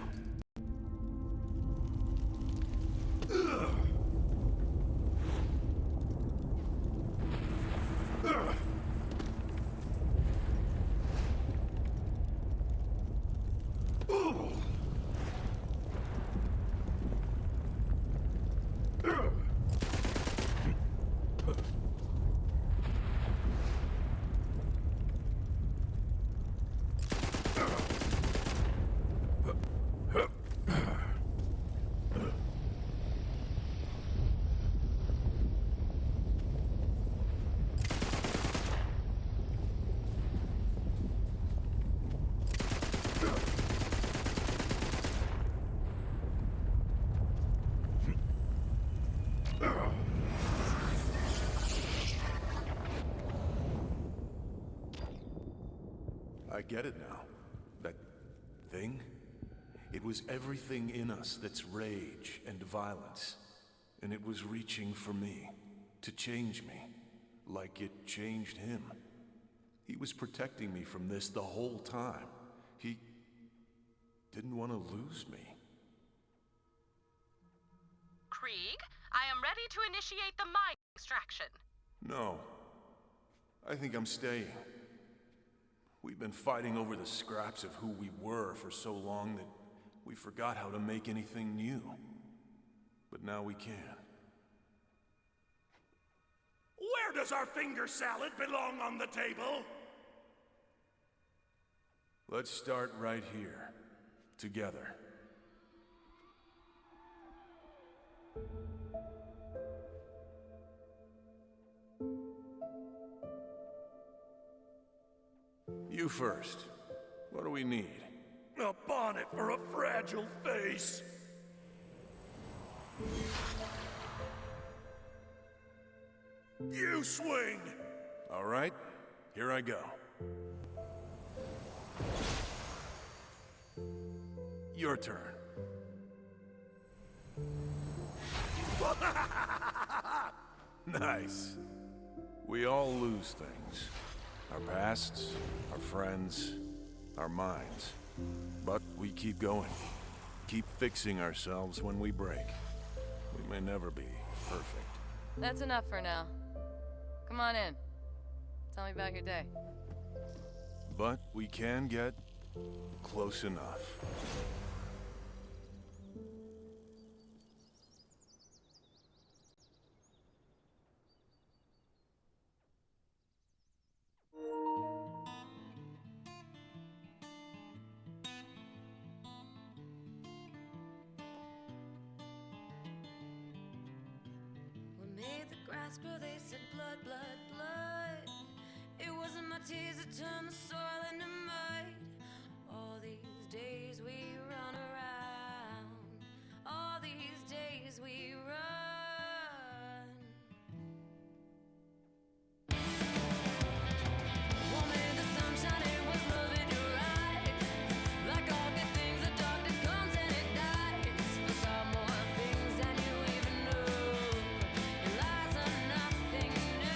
I get it now. That thing? It was everything in us that's rage and violence. And it was reaching for me, to change me, like it changed him. He was protecting me from this the whole time. He didn't want to lose me.
Krieg, I am ready to initiate the mind extraction.
No. I think I'm staying. We've been fighting over the scraps of who we were for so long that we forgot how to make anything new. But now we can.
Where does our finger salad belong on the table?
Let's start right here, together. You first. What do we need?
A bonnet for a fragile face. You swing!
All right, here I go. Your turn. Nice. We all lose things. Our pasts, our friends, our minds. But we keep going. Keep fixing ourselves when we break. We may never be perfect.
That's enough for now. Come on in. Tell me about your day.
But we can get close enough.
Grow, they said blood, blood, blood. It wasn't my tears that turned the soil into mud. All these days we run around. All these days we run. Wanted the sunshine, it was love in your eyes. Like all good things, the darkness comes and it dies. Forgot more things than you even knew. Your lies are nothing new.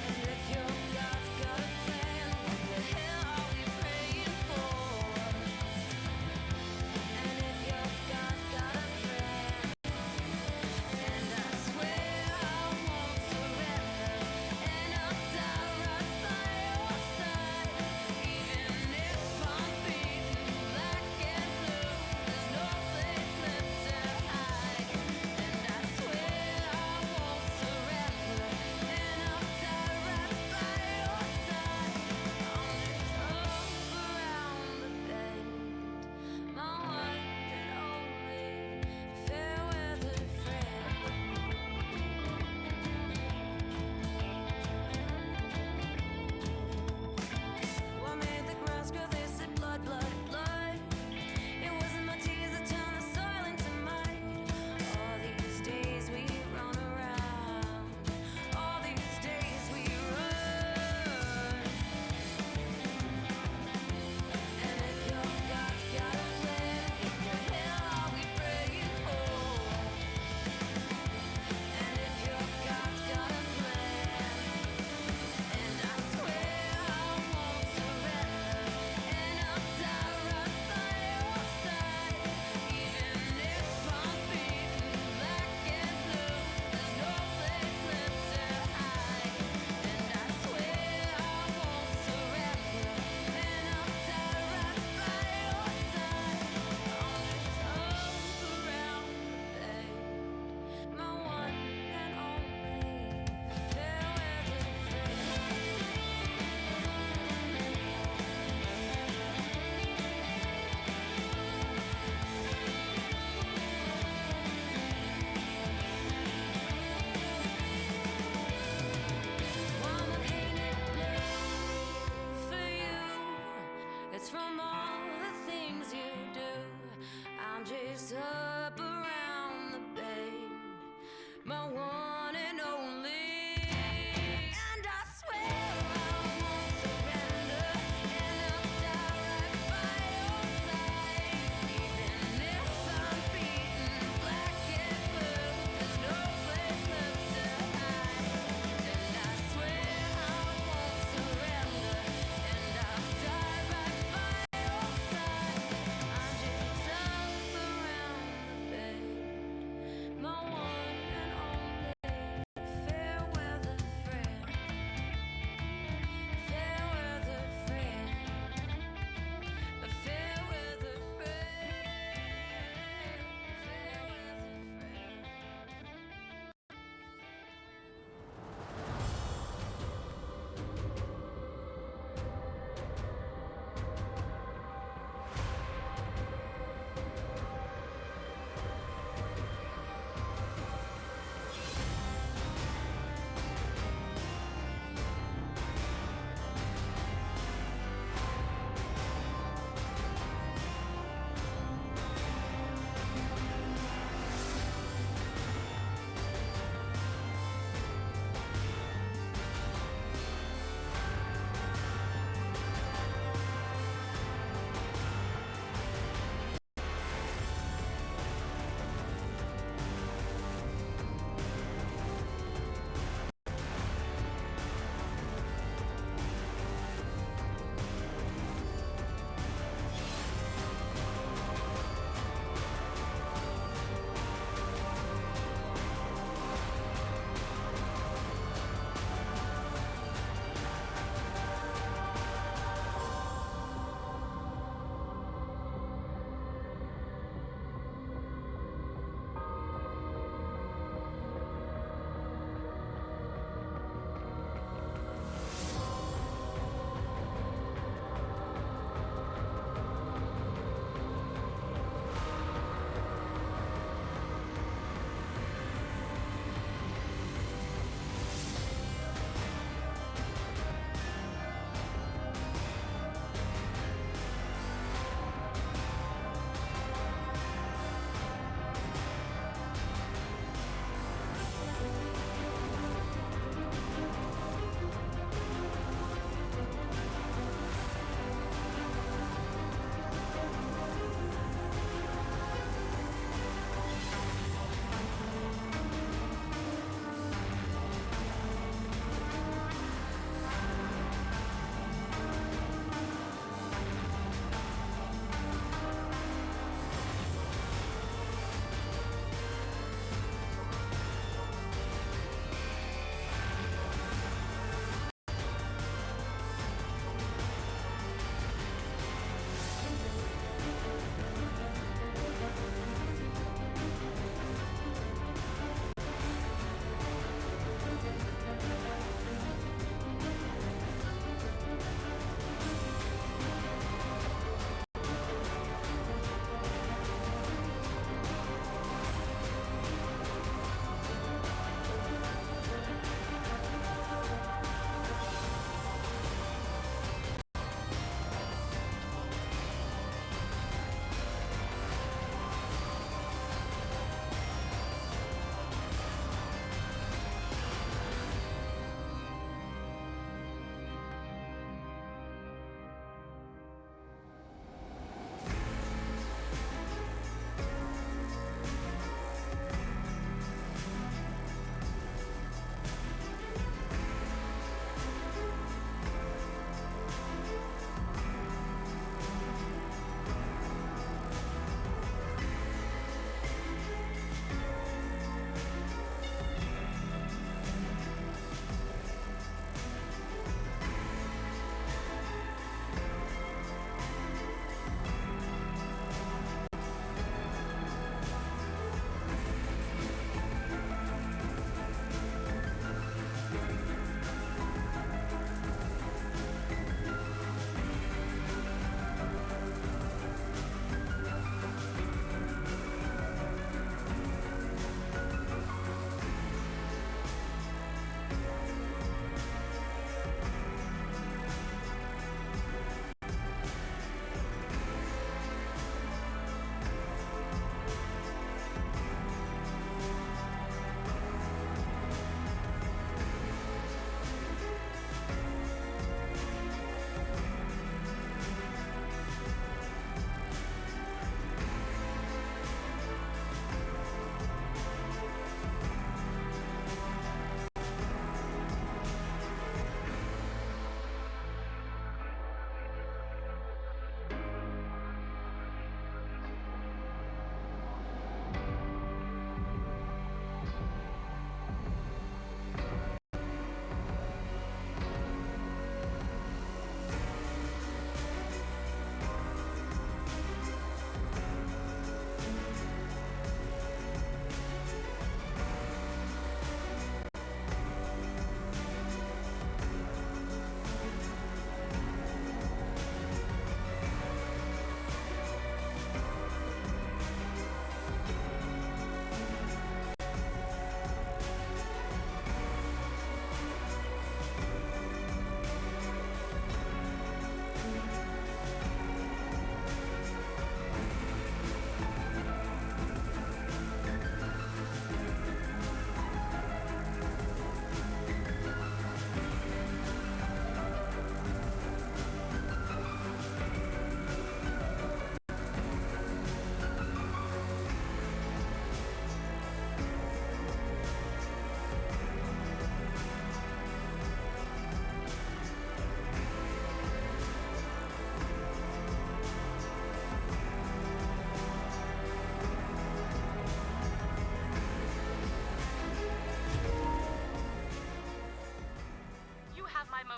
And if your God's got a plan, what the hell?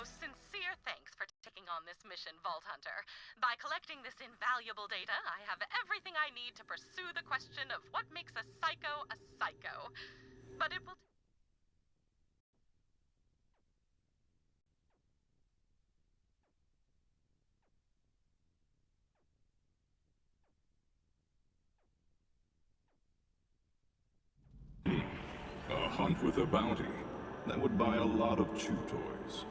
most sincere thanks for taking on this mission, Vault Hunter. By collecting this invaluable data, I have everything I need to pursue the question of what makes a psycho a psycho. But it will...
A hunt with a bounty. That would buy a lot of chew toys.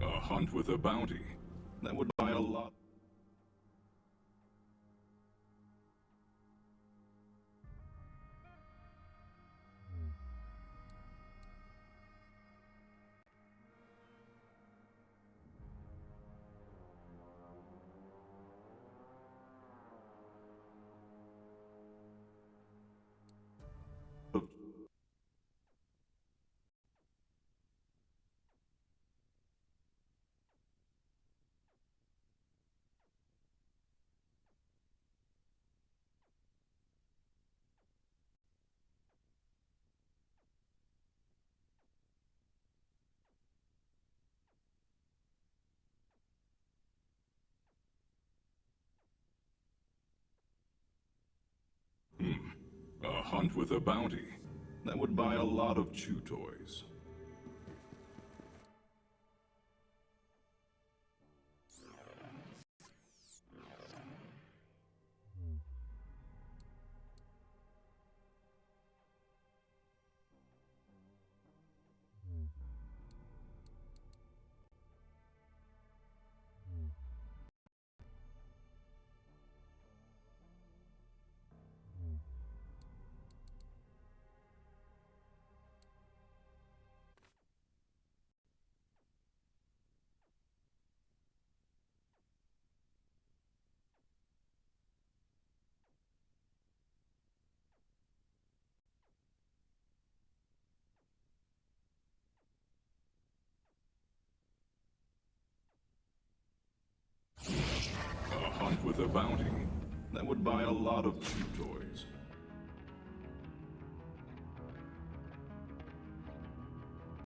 A hunt with a bounty. That would buy a lot. A hunt with a bounty. That would buy a lot of chew toys. A hunt with a bounty. That would buy a lot of chew toys.